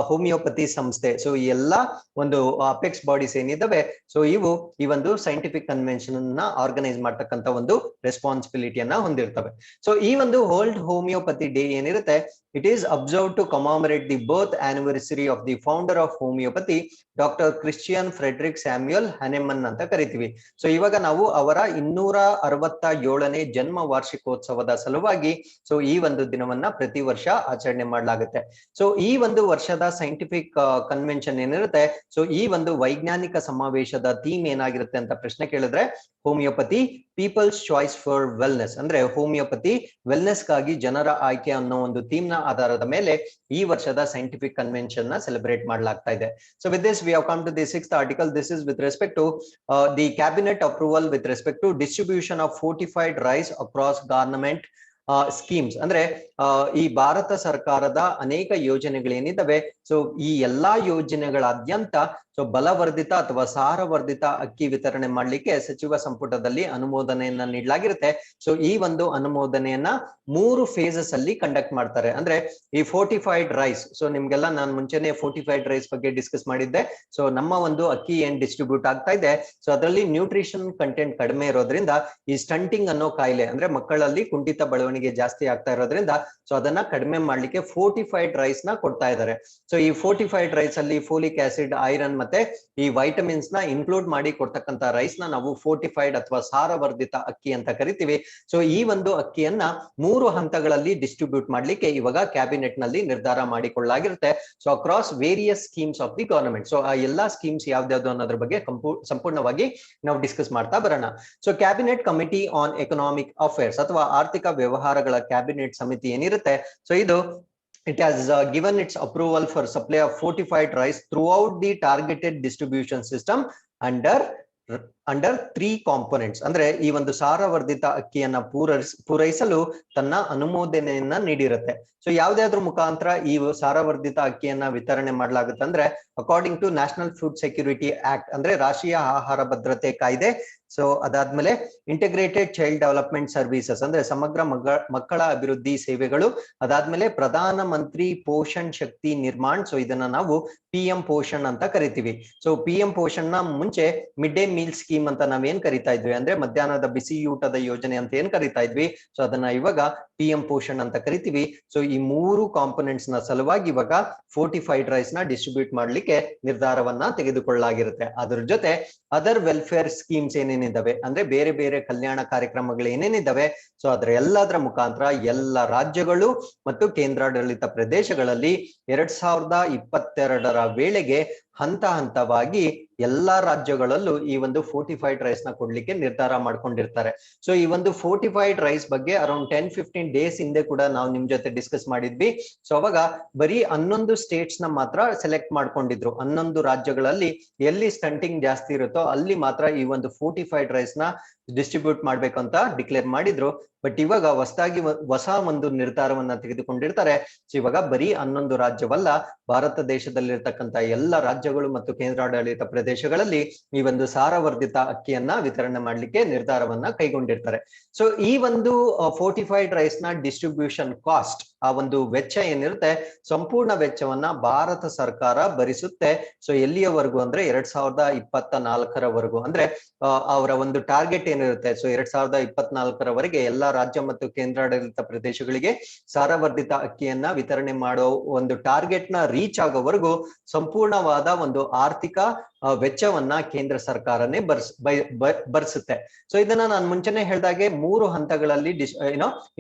[SPEAKER 1] ಹೋಮಿಯೋಪತಿ ಸಂಸ್ಥೆ. ಸೊ ಈ ಎಲ್ಲಾ ಒಂದು ಅಪೆಕ್ಸ್ ಬಾಡೀಸ್ ಏನಿದಾವೆ, ಸೊ ಇವು ಈ ಒಂದು ಸೈಂಟಿಫಿಕ್ ಕನ್ವೆನ್ಷನ್ ನ ಆರ್ಗನೈಸ್ ಮಾಡ್ತಕ್ಕಂಥ ಒಂದು ರೆಸ್ಪಾನ್ಸಿಬಿಲಿಟಿಯನ್ನ ಹೊಂದಿರ್ತವೆ. ಸೊ ಈ ಒಂದು ವರ್ಲ್ಡ್ ಹೋಮಿಯೋಪತಿ ಡೇ ಏನಿರುತ್ತೆ, it is observe to commemorate the birth anniversary of the founder of homoeopathy doctor Christian Friedrich Samuel Hahnemann ಅಂತ ಕರಿತೀವಿ. ಸೊ ಇವಾಗ ನಾವು ಅವರ 267ನೇ ಜನ್ಮ ವಾರ್ಷಿಕೋತ್ಸವದ ಸಲುವಾಗಿ ಸೊ ಈ ಒಂದು ದಿನವನ್ನ ಪ್ರತಿ ವರ್ಷ ಆಚರಣೆ ಮಾಡಲಾಗುತ್ತೆ. ಸೊ ಈ ಒಂದು ವರ್ಷದ ಸೈಂಟಿಫಿಕ್ ಕನ್ವೆನ್ಷನ್ ಏನಿರುತ್ತೆ, ಸೊ ಈ ಒಂದು ವೈಜ್ಞಾನಿಕ ಸಮಾವೇಶದ ಥೀಮ್ ಏನಾಗಿರುತ್ತೆ ಅಂತ ಪ್ರಶ್ನೆ ಕೇಳಿದ್ರೆ, homeopathy people's choice for wellness ಅಂದ್ರೆ ಹೋಮಿಯೋಪತಿ ವೆಲ್ನೆಸ್ ಗಾಗಿ ಜನರ ಆಯ್ಕೆ ಅನ್ನೋ ಒಂದು ಥೀಮ್ ನ ಆಧಾರದ ಮೇಲೆ ಈ ವರ್ಷದ ಸೈಂಟಿಫಿಕ್ ಕನ್ವೆನ್ಷನ್ ನ ಸೆಲೆಬ್ರೇಟ್ ಮಾಡಲಾಗ್ತಾ ಇದೆ. So with this we have come to the 6th article. This is with respect to the cabinet approval with respect to distribution of fortified rice across government schemes. ಅಂದ್ರೆ ಈ ಭಾರತ ಸರ್ಕಾರದ ಅನೇಕ ಯೋಜನೆಗಳೇನಿದ್ದಾವೆ, so ಈ ಎಲ್ಲಾ ಯೋಜನೆಗಳಾದ್ಯಂತ so ಬಲವರ್ಧಿತ ಅಥವಾ ಸಾರವರ್ಧಿತ ಅಕ್ಕಿ ವಿತರಣೆ ಮಾಡ್ಲಿಕ್ಕೆ ಸಚಿವ ಸಂಪುಟದಲ್ಲಿ ಅನುಮೋದನೆಯನ್ನ ನೀಡಲಾಗಿರುತ್ತೆ. ಸೊ ಈ ಒಂದು ಅನುಮೋದನೆಯನ್ನ 3 ಫೇಸಸ್ ಅಲ್ಲಿ ಕಂಡಕ್ಟ್ ಮಾಡ್ತಾರೆ. ಅಂದ್ರೆ ಈ ಫೋರ್ಟಿಫೈಡ್ ರೈಸ್, ಸೊ ನಿಮ್ಗೆಲ್ಲ ನಾನು ಮುಂಚೆನೆ ಫೋರ್ಟಿಫೈಡ್ ರೈಸ್ ಬಗ್ಗೆ ಡಿಸ್ಕಸ್ ಮಾಡಿದ್ದೆ. ಸೊ ನಮ್ಮ ಒಂದು ಅಕ್ಕಿ ಏನ್ ಡಿಸ್ಟ್ರಿಬ್ಯೂಟ್ ಆಗ್ತಾ ಇದೆ, ಸೊ ಅದರಲ್ಲಿ ನ್ಯೂಟ್ರಿಷನ್ ಕಂಟೆಂಟ್ ಕಡಿಮೆ ಇರೋದ್ರಿಂದ ಈ ಸ್ಟಂಟಿಂಗ್ ಅನ್ನೋ ಕಾಯಿಲೆ ಅಂದ್ರೆ ಮಕ್ಕಳಲ್ಲಿ ಕುಂಠಿತ ಬೆಳವಣಿಗೆ ಜಾಸ್ತಿ ಆಗ್ತಾ ಇರೋದ್ರಿಂದ ಸೊ ಅದನ್ನ ಕಡಿಮೆ ಮಾಡ್ಲಿಕ್ಕೆ ಫೋರ್ಟಿಫೈಡ್ ರೈಸ್ ನ ಕೊಡ್ತಾ ಇದ್ದಾರೆ. ಸೊ ಈ ಫೋರ್ಟಿಫೈಡ್ ರೈಸ್ ಅಲ್ಲಿ ಫೋಲಿಕ್ ಆಸಿಡ್, ಐರನ್ ಮತ್ತೆ ಈ ವೈಟಮಿನ್ಸ್ ನ ಇನ್ಕ್ಲೂಡ್ ಮಾಡಿ ಕೊಡ್ತಕ್ಕಂತ ರೈಸ್ ನ ನಾವು ಫೋರ್ಟಿಫೈಡ್ ಅಥವಾ ಸಾರವರ್ಧಿತ ಅಕ್ಕಿ ಅಂತ ಕರಿತೀವಿ. ಸೊ ಈ ಒಂದು ಅಕ್ಕಿಯನ್ನ 3 ಹಂತಗಳಲ್ಲಿ ಡಿಸ್ಟ್ರಿಬ್ಯೂಟ್ ಮಾಡ್ಲಿಕ್ಕೆ ಇವಾಗ ಕ್ಯಾಬಿನೆಟ್ ನಲ್ಲಿ ನಿರ್ಧಾರ ಮಾಡಿಕೊಳ್ಳಲಾಗಿರುತ್ತೆ. So across various schemes of the government. So ಆ ಎಲ್ಲಾ ಸ್ಕೀಮ್ಸ್ ಯಾವ್ದಾವ್ದು ಅನ್ನೋದ್ರ ಬಗ್ಗೆ ಸಂಪೂರ್ಣವಾಗಿ ನಾವು ಡಿಸ್ಕಸ್ ಮಾಡ್ತಾ ಬರೋಣ. So cabinet committee on economic affairs ಅಥವಾ ಆರ್ಥಿಕ ವ್ಯವಹಾರಗಳ ಕ್ಯಾಬಿನೆಟ್ ಸಮಿತಿ ಏನಿರುತ್ತೆ, ಸೊ ಇದು it has given its approval for supply of fortified rice throughout the targeted distribution system under 3 components. ಅಂದ್ರೆ ಈ ಒಂದು ಸಾರವರ್ಧಿತ ಅಕ್ಕಿಯನ್ನ ಪೂರೈಸಲು ತನ್ನ ಅನುಮೋದನೆಯನ್ನ ನೀಡಿರುತ್ತೆ. ಸೊ ಯಾವ್ದಾದ್ರ ಮುಖಾಂತರ ಈ ಸಾರವರ್ಧಿತ ಅಕ್ಕಿಯನ್ನ ವಿತರಣೆ ಮಾಡಲಾಗುತ್ತೆ ಅಂದ್ರೆ according to national food security act ಅಂದ್ರೆ ರಾಷ್ಟ್ರೀಯ ಆಹಾರ ಭದ್ರತೆ ಕಾಯ್ದೆ. ಸೊ ಅದಾದ್ಮೇಲೆ ಇಂಟಿಗ್ರೇಟೆಡ್ ಚೈಲ್ಡ್ ಡೆವಲಪ್ಮೆಂಟ್ ಸರ್ವಿಸಸ್ ಅಂದ್ರೆ ಸಮಗ್ರ ಮಕ್ಕಳ ಅಭಿವೃದ್ಧಿ ಸೇವೆಗಳು. ಅದಾದ್ಮೇಲೆ ಪ್ರಧಾನ ಮಂತ್ರಿ ಪೋಷಣ್ ಶಕ್ತಿ ನಿರ್ಮಾಣ್. ಸೊ ಇದನ್ನ ನಾವು PM ಪೋಷಣ್ ಅಂತ ಕರಿತೀವಿ. ಸೊ PM ಪೋಷಣ್ ನ ಮುಂಚೆ ಮಿಡ್ ಡೇ ಮೀಲ್ ಸ್ಕೀಮ್ ಅಂತ ನಾವೇನ್ ಕರಿತಾ ಇದ್ವಿ, ಅಂದ್ರೆ ಮಧ್ಯಾಹ್ನದ ಬಿಸಿಯೂಟದ ಯೋಜನೆ ಅಂತ ಏನ್ ಕರಿತಾ ಇದ್ವಿ, ಸೊ ಅದನ್ನ ಇವಾಗ PM ಪೋಷಣ್ ಅಂತ ಕರಿತೀವಿ. ಸೊ ಈ 3 ಕಾಂಪೊನೆಂಟ್ಸ್ ನ ಸಲುವಾಗಿ ಇವಾಗ ಫೋರ್ಟಿಫೈಡ್ ರೈಸ್ ನ ಡಿಸ್ಟ್ರಿಬ್ಯೂಟ್ ಮಾಡ್ಲಿಕ್ಕೆ ನಿರ್ಧಾರವನ್ನ ತೆಗೆದುಕೊಳ್ಳಲಾಗಿರುತ್ತೆ. ಅದ್ರ ಜೊತೆ ಅದರ್ ವೆಲ್ಫೇರ್ ಸ್ಕೀಮ್ಸ್ ಏನೇನಿದ್ದಾವೆ ಅಂದ್ರೆ ಬೇರೆ ಬೇರೆ ಕಲ್ಯಾಣ ಕಾರ್ಯಕ್ರಮಗಳು ಏನೇನಿದ್ದಾವೆ, ಸೊ ಅದರ ಎಲ್ಲದರ ಮುಖಾಂತರ ಎಲ್ಲ ರಾಜ್ಯಗಳು ಮತ್ತು ಕೇಂದ್ರಾಡಳಿತ ಪ್ರದೇಶಗಳಲ್ಲಿ 2022ರ ವೇಳೆಗೆ ಹಂತ ಹಂತವಾಗಿ ಎಲ್ಲಾ ರಾಜ್ಯಗಳಲ್ಲೂ ಈ ಒಂದು ಫೋರ್ಟಿಫೈಡ್ ರೈಸ್ ನ ಕೊಡ್ಲಿಕ್ಕೆ ನಿರ್ಧಾರ ಮಾಡ್ಕೊಂಡಿರ್ತಾರೆ. ಸೊ ಈ ಒಂದು ಫೋರ್ಟಿಫೈಡ್ ರೈಸ್ ಬಗ್ಗೆ ಅರೌಂಡ್ 10-15 ಡೇಸ್ ಹಿಂದೆ ಕೂಡ ನಾವು ನಿಮ್ ಜೊತೆ ಡಿಸ್ಕಸ್ ಮಾಡಿದ್ವಿ. ಸೊ ಅವಾಗ ಬರೀ 11 ಸ್ಟೇಟ್ಸ್ ನ ಮಾತ್ರ ಸೆಲೆಕ್ಟ್ ಮಾಡ್ಕೊಂಡಿದ್ರು. 11 ರಾಜ್ಯಗಳಲ್ಲಿ ಎಲ್ಲಿ ಸ್ಟಂಟಿಂಗ್ ಜಾಸ್ತಿ ಇರುತ್ತೋ ಅಲ್ಲಿ ಮಾತ್ರ ಈ ಒಂದು ಫೋರ್ಟಿಫೈಡ್ ರೈಸ್ ನ ಡಿಸ್ಟ್ರಿಬ್ಯೂಟ್ ಮಾಡ್ಬೇಕು ಅಂತ ಡಿಕ್ಲೇರ್ ಮಾಡಿದ್ರು. ಬಟ್ ಇವಾಗ ಹೊಸ ಒಂದು ನಿರ್ಧಾರವನ್ನ ತೆಗೆದುಕೊಂಡಿರ್ತಾರೆ. ಸೊ ಇವಾಗ ಬರೀ 11 ರಾಜ್ಯವಲ್ಲ, ಭಾರತ ದೇಶದಲ್ಲಿರ್ತಕ್ಕಂಥ ಎಲ್ಲ ರಾಜ್ಯಗಳು ಮತ್ತು ಕೇಂದ್ರಾಡಳಿತ ಪ್ರದೇಶಗಳಲ್ಲಿ ಈ ಒಂದು ಸಾರವರ್ಧಿತ ಅಕ್ಕಿಯನ್ನ ವಿತರಣೆ ಮಾಡ್ಲಿಕ್ಕೆ ನಿರ್ಧಾರವನ್ನ ಕೈಗೊಂಡಿರ್ತಾರೆ. ಸೊ ಈ ಒಂದು ಫೋರ್ಟಿಫೈಡ್ ರೈಸ್ ನ ಡಿಸ್ಟ್ರಿಬ್ಯೂಷನ್ ಕಾಸ್ಟ್ ಆ ಒಂದು ವೆಚ್ಚ ಏನಿರುತ್ತೆ ಸಂಪೂರ್ಣ ವೆಚ್ಚವನ್ನ ಭಾರತ ಸರ್ಕಾರ ಭರಿಸುತ್ತೆ. ಸೊ ಎಲ್ಲಿಯವರೆಗೂ ಅಂದ್ರೆ 2024ರವರೆಗೂ ಅಂದ್ರೆ ಅವರ ಒಂದು ಟಾರ್ಗೆಟ್ ಏನಿರುತ್ತೆ. ಸೊ 2024ರವರೆಗೆ ಎಲ್ಲಾ ರಾಜ್ಯ ಮತ್ತು ಕೇಂದ್ರಾಡಳಿತ ಪ್ರದೇಶಗಳಿಗೆ ಸಾರವರ್ಧಿತ ಅಕ್ಕಿಯನ್ನ ವಿತರಣೆ ಮಾಡೋ ಒಂದು ಟಾರ್ಗೆಟ್ ನ ರೀಚ್ ಆಗೋವರೆಗೂ ಸಂಪೂರ್ಣವಾದ ಒಂದು ಆರ್ಥಿಕ ವೆಚ್ಚವನ್ನ ಕೇಂದ್ರ ಸರ್ಕಾರನೇ ಭರಿಸುತ್ತೆ. ಸೊ ಇದನ್ನ ನಾನು ಮುಂಚೆನೆ ಹೇಳ್ದಾಗೆ 3 ಹಂತಗಳಲ್ಲಿ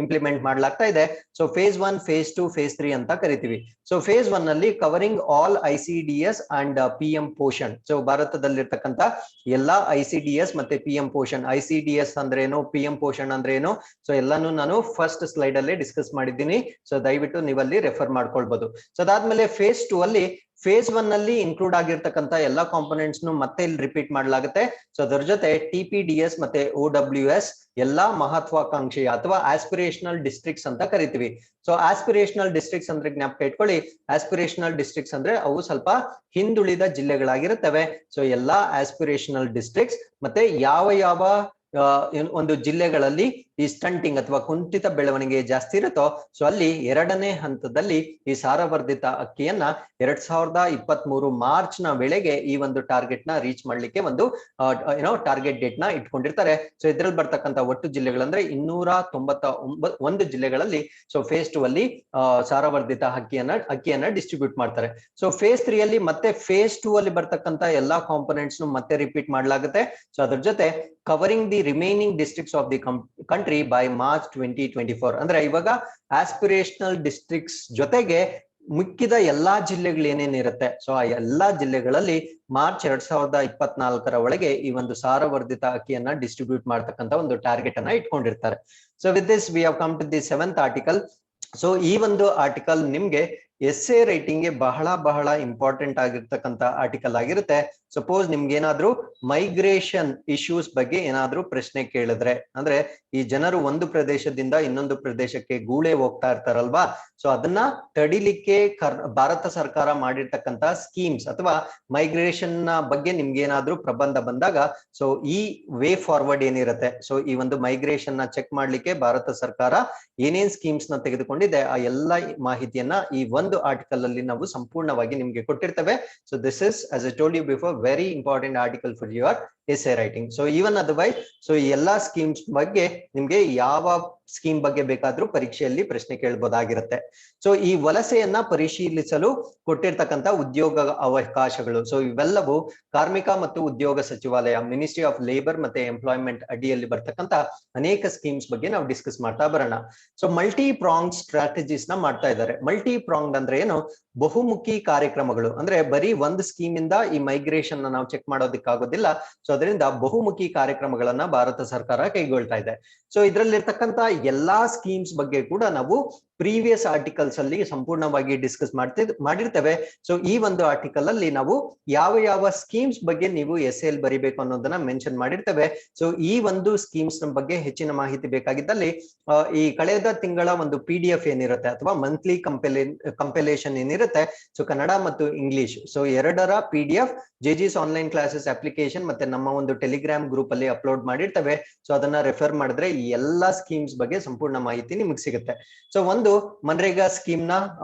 [SPEAKER 1] ಇಂಪ್ಲಿಮೆಂಟ್ ಮಾಡ್ಲಾಗ್ತಾ ಇದೆ. ಸೊ ಫೇಸ್ 1, ಫೇಸ್ 2, ಫೇಸ್ 3 ಅಂತ ಕರಿತೀವಿ. ಸೊ ಫೇಸ್ 1 ನಲ್ಲಿ covering all ICDS and PM Poshan. So ಭಾರತದಲ್ಲಿರ್ತಕ್ಕಂಥ ಎಲ್ಲಾ ICDS ಮತ್ತೆ PM ಪೋಷಣ್. ICDS ಅಂದ್ರೆ ಏನು, PM ಪೋಷಣ್ ಅಂದ್ರೆ ಏನು, ಸೊ ಎಲ್ಲಾನು ನಾನು ಫಸ್ಟ್ ಸ್ಲೈಡ್ ಅಲ್ಲೇ ಡಿಸ್ಕಸ್ ಮಾಡಿದ್ದೀನಿ. ಸೊ ದಯವಿಟ್ಟು ನೀವಲ್ಲಿ ರೆಫರ್ ಮಾಡ್ಕೊಳ್ಬಹುದು. ಸೊ ಅದಾದ್ಮೇಲೆ ಫೇಸ್ 2 ಅಲ್ಲಿ ಫೇಸ್ 1 ನಲ್ಲಿ ಇನ್ಕ್ಲೂಡ್ ಆಗಿರ್ತಕ್ಕಂಥ ಎಲ್ಲಾ ಕಾಂಪೊನೆಂಟ್ಸ್ ಮತ್ತೆ ಇಲ್ಲಿ ರಿಪೀಟ್ ಮಾಡ್ಲಾಗುತ್ತೆ. ಸೊ ಅದರ ಜೊತೆ TPDS ಮತ್ತೆ OWS ಎಲ್ಲಾ ಮಹತ್ವಾಕಾಂಕ್ಷೆಯ ಅಥವಾ ಆಸ್ಪಿರೇಷನಲ್ ಡಿಸ್ಟ್ರಿಕ್ಟ್ಸ್ ಅಂತ ಕರಿತೀವಿ. ಸೊ ಆಸ್ಪಿರೇಷನಲ್ ಡಿಸ್ಟ್ರಿಕ್ಟ್ಸ್ ಅಂದ್ರೆ ಜ್ಞಾಪಕ ಇಟ್ಕೊಳ್ಳಿ, ಆಸ್ಪಿರೇಷನಲ್ ಡಿಸ್ಟ್ರಿಕ್ಟ್ಸ್ ಅಂದ್ರೆ ಅವು ಸ್ವಲ್ಪ ಹಿಂದುಳಿದ ಜಿಲ್ಲೆಗಳಾಗಿರುತ್ತವೆ. ಸೊ ಎಲ್ಲಾ ಆಸ್ಪಿರೇಷನಲ್ ಡಿಸ್ಟ್ರಿಕ್ಟ್ಸ್ ಮತ್ತೆ ಯಾವ ಒಂದು ಜಿಲ್ಲೆಗಳಲ್ಲಿ ಈ ಸ್ಟಂಟಿಂಗ್ ಅಥವಾ ಕುಂಠಿತ ಬೆಳವಣಿಗೆ ಜಾಸ್ತಿ ಇರುತ್ತೋ ಸೊ ಅಲ್ಲಿ 2ನೇ ಹಂತದಲ್ಲಿ ಈ ಸಾರವರ್ಧಿತ ಅಕ್ಕಿಯನ್ನ 2023 ಮಾರ್ಚ್ ನ ವೇಳೆಗೆ ಈ ಒಂದು ಟಾರ್ಗೆಟ್ ನ ರೀಚ್ ಮಾಡ್ಲಿಕ್ಕೆ ಒಂದು ಟಾರ್ಗೆಟ್ ಡೇಟ್ ನ ಇಟ್ಕೊಂಡಿರ್ತಾರೆ. ಸೊ ಇದ್ರಲ್ಲಿ ಬರ್ತಕ್ಕಂಥ ಒಟ್ಟು ಜಿಲ್ಲೆಗಳಂದ್ರೆ 291 ಜಿಲ್ಲೆಗಳಲ್ಲಿ ಸೊ ಫೇಸ್ 2 ಅಲ್ಲಿ ಸಾರವರ್ಧಿತ ಅಕ್ಕಿಯನ್ನ ಡಿಸ್ಟ್ರಿಬ್ಯೂಟ್ ಮಾಡ್ತಾರೆ. ಸೊ ಫೇಸ್ 3 ಅಲ್ಲಿ ಮತ್ತೆ ಫೇಸ್ 2 ಅಲ್ಲಿ ಬರ್ತಕ್ಕಂಥ ಎಲ್ಲಾ ಕಾಂಪೊನೆಂಟ್ಸ್ ಮತ್ತೆ ರಿಪೀಟ್ ಮಾಡ್ಲಾಗುತ್ತೆ. ಸೊ ಅದ್ರ ಜೊತೆ covering the remaining districts of the country by March 2024 ಅಂದ್ರೆ ಇವಾಗ ಆಸ್ಪಿರೇಷನಲ್ ಡಿಸ್ಟ್ರಿಕ್ಟ್ಸ್ ಜೊತೆಗೆ ಮಿಕ್ಕಿದ ಎಲ್ಲಾ ಜಿಲ್ಲೆಗಳು ಏನೇನಿರುತ್ತೆ ಸೊ ಆ ಎಲ್ಲಾ ಜಿಲ್ಲೆಗಳಲ್ಲಿ ಮಾರ್ಚ್ 2024ರ ಒಳಗೆ ಈ ಒಂದು ಸಾರವರ್ಧಿತ ಅಕ್ಕಿಯನ್ನ ಡಿಸ್ಟ್ರಿಬ್ಯೂಟ್ ಮಾಡ್ತಕ್ಕಂಥ ಒಂದು ಟಾರ್ಗೆಟ್ ಅನ್ನ ಇಟ್ಕೊಂಡಿರ್ತಾರೆ. So with this we have come to the 7th article. So ಈ ಒಂದು ಆರ್ಟಿಕಲ್ ನಿಮ್ಗೆ ಎಸ್ಸೆ ರೈಟಿಂಗ್ ಗೆ ಬಹಳ ಇಂಪಾರ್ಟೆಂಟ್ ಆಗಿರ್ತಕ್ಕಂಥ ಆರ್ಟಿಕಲ್ ಆಗಿರುತ್ತೆ. ಸಪೋಸ್ ನಿಮ್ಗೆ ಏನಾದ್ರೂ ಮೈಗ್ರೇಷನ್ ಇಶ್ಯೂಸ್ ಬಗ್ಗೆ ಏನಾದ್ರೂ ಪ್ರಶ್ನೆ ಕೇಳಿದ್ರೆ, ಅಂದ್ರೆ ಈ ಜನರು ಒಂದು ಪ್ರದೇಶದಿಂದ ಇನ್ನೊಂದು ಪ್ರದೇಶಕ್ಕೆ ಗೂಳೆ ಹೋಗ್ತಾ ಇರ್ತಾರಲ್ವಾ, ಸೊ ಅದನ್ನ ತಡಿಲಿಕ್ಕೆ ಭಾರತ ಸರ್ಕಾರ ಮಾಡಿರ್ತಕ್ಕಂಥ ಸ್ಕೀಮ್ಸ್ ಅಥವಾ ಮೈಗ್ರೇಷನ್ ನ ಬಗ್ಗೆ ನಿಮ್ಗೆ ಏನಾದ್ರೂ ಪ್ರಬಂಧ ಬಂದಾಗ ಸೊ ಈ ವೇ ಫಾರ್ವರ್ಡ್ ಏನಿರುತ್ತೆ, ಸೊ ಈ ಒಂದು ಮೈಗ್ರೇಷನ್ ನ ಚೆಕ್ ಮಾಡ್ಲಿಕ್ಕೆ ಭಾರತ ಸರ್ಕಾರ ಏನೇನ್ ಸ್ಕೀಮ್ಸ್ ನ ತೆಗೆದುಕೊಂಡಿದೆ ಆ ಎಲ್ಲಾ ಮಾಹಿತಿಯನ್ನ ಈ ಒಂದು ಆರ್ಟಿಕಲ್ ಅಲ್ಲಿ ನಾವು ಸಂಪೂರ್ಣವಾಗಿ ನಿಮ್ಗೆ ಕೊಟ್ಟಿರ್ತೇವೆ. So this is as I told you before very important article for your essay writing. So even otherwise so ಈ ಎಲ್ಲಾ ಸ್ಕೀಮ್ಸ್ ಬಗ್ಗೆ ನಿಮ್ಗೆ ಯಾವ ಸ್ಕೀಮ್ ಬಗ್ಗೆ ಬೇಕಾದ್ರೂ ಪರೀಕ್ಷೆಯಲ್ಲಿ ಪ್ರಶ್ನೆ ಕೇಳಬಹುದಾಗಿರುತ್ತೆ. ಸೊ ಈ ವಲಸೆಯನ್ನ ಪರಿಶೀಲಿಸಲು ಕೊಟ್ಟಿರ್ತಕ್ಕಂಥ ಉದ್ಯೋಗ ಅವಕಾಶಗಳು, ಸೊ ಇವೆಲ್ಲವೂ ಕಾರ್ಮಿಕ ಮತ್ತು ಉದ್ಯೋಗ ಸಚಿವಾಲಯ ಮಿನಿಸ್ಟ್ರಿ ಆಫ್ ಲೇಬರ್ ಮತ್ತೆ ಎಂಪ್ಲಾಯ್ಮೆಂಟ್ ಅಡಿಯಲ್ಲಿ ಬರ್ತಕ್ಕಂಥ ಅನೇಕ ಸ್ಕೀಮ್ಸ್ ಬಗ್ಗೆ ನಾವು ಡಿಸ್ಕಸ್ ಮಾಡ್ತಾ ಬರೋಣ. ಸೊ ಮಲ್ಟಿ ಪ್ರಾಂಗ್ ಸ್ಟ್ರಾಟಜೀಸ್ ನ ಮಾಡ್ತಾ ಇದ್ದಾರೆ. ಮಲ್ಟಿ ಪ್ರಾಂಗ್ ಅಂದ್ರೆ ಏನು, ಬಹುಮುಖಿ ಕಾರ್ಯಕ್ರಮಗಳು. ಅಂದ್ರೆ ಬರೀ ಒಂದು ಸ್ಕೀಮ್ ಇಂದ ಈ ಮೈಗ್ರೇಷನ್ ನಾವು ಚೆಕ್ ಮಾಡೋದಕ್ಕಾಗೋದಿಲ್ಲ. ಸೊ ಅದರಿಂದ ಬಹುಮುಖಿ ಕಾರ್ಯಕ್ರಮಗಳನ್ನ ಭಾರತ ಸರ್ಕಾರ ಕೈಗೊಳ್ತಾ ಇದೆ. ಸೊ ಇದರಲ್ಲಿರ್ತಕ್ಕಂಥ ಎಲ್ಲಾ ಸ್ಕೀಮ್ಸ್ ಬಗ್ಗೆ ಕೂಡ ನಾವು ಪ್ರೀವಿಯಸ್ ಆರ್ಟಿಕಲ್ಸ್ ಅಲ್ಲಿ ಸಂಪೂರ್ಣವಾಗಿ ಡಿಸ್ಕಸ್ ಮಾಡಿರ್ತೇವೆ. ಸೊ ಈ ಒಂದು ಆರ್ಟಿಕಲ್ ಅಲ್ಲಿ ನಾವು ಯಾವ ಸ್ಕೀಮ್ಸ್ ಬಗ್ಗೆ ನೀವು ಎಸ್ಸೆಲ್ ಬರಿಬೇಕು ಅನ್ನೋದನ್ನ ಮೆನ್ಷನ್ ಮಾಡಿರ್ತೇವೆ. ಸೊ ಈ ಒಂದು ಸ್ಕೀಮ್ಸ್ ಬಗ್ಗೆ ಹೆಚ್ಚಿನ ಮಾಹಿತಿ ಬೇಕಾಗಿದ್ದಲ್ಲಿ ಈ ಕಳೆದ ತಿಂಗಳ ಒಂದು PDF ಏನಿರುತ್ತೆ ಅಥವಾ ಮಂತ್ಲಿ ಕಂಪೈಲೇಷನ್ ಏನಿರುತ್ತೆ, ಸೊ ಕನ್ನಡ ಮತ್ತು ಇಂಗ್ಲಿಷ್ ಸೊ ಎರಡರ PDF JG's online classes application ಮತ್ತೆ ನಮ್ಮ ಒಂದು ಟೆಲಿಗ್ರಾಮ್ ಗ್ರೂಪ್ ಅಲ್ಲಿ ಅಪ್ಲೋಡ್ ಮಾಡಿರ್ತೇವೆ. ಸೊ ಅದನ್ನ ರೆಫರ್ ಮಾಡಿದ್ರೆ ಈ ಎಲ್ಲಾ ಸ್ಕೀಮ್ಸ್ ಬಗ್ಗೆ ಸಂಪೂರ್ಣ ಮಾಹಿತಿ ನಿಮಗೆ ಸಿಗುತ್ತೆ. ಸೊ ಒಂದು ಮನ್ರೇಗಾ ಸ್ಕೀಮ್ ನ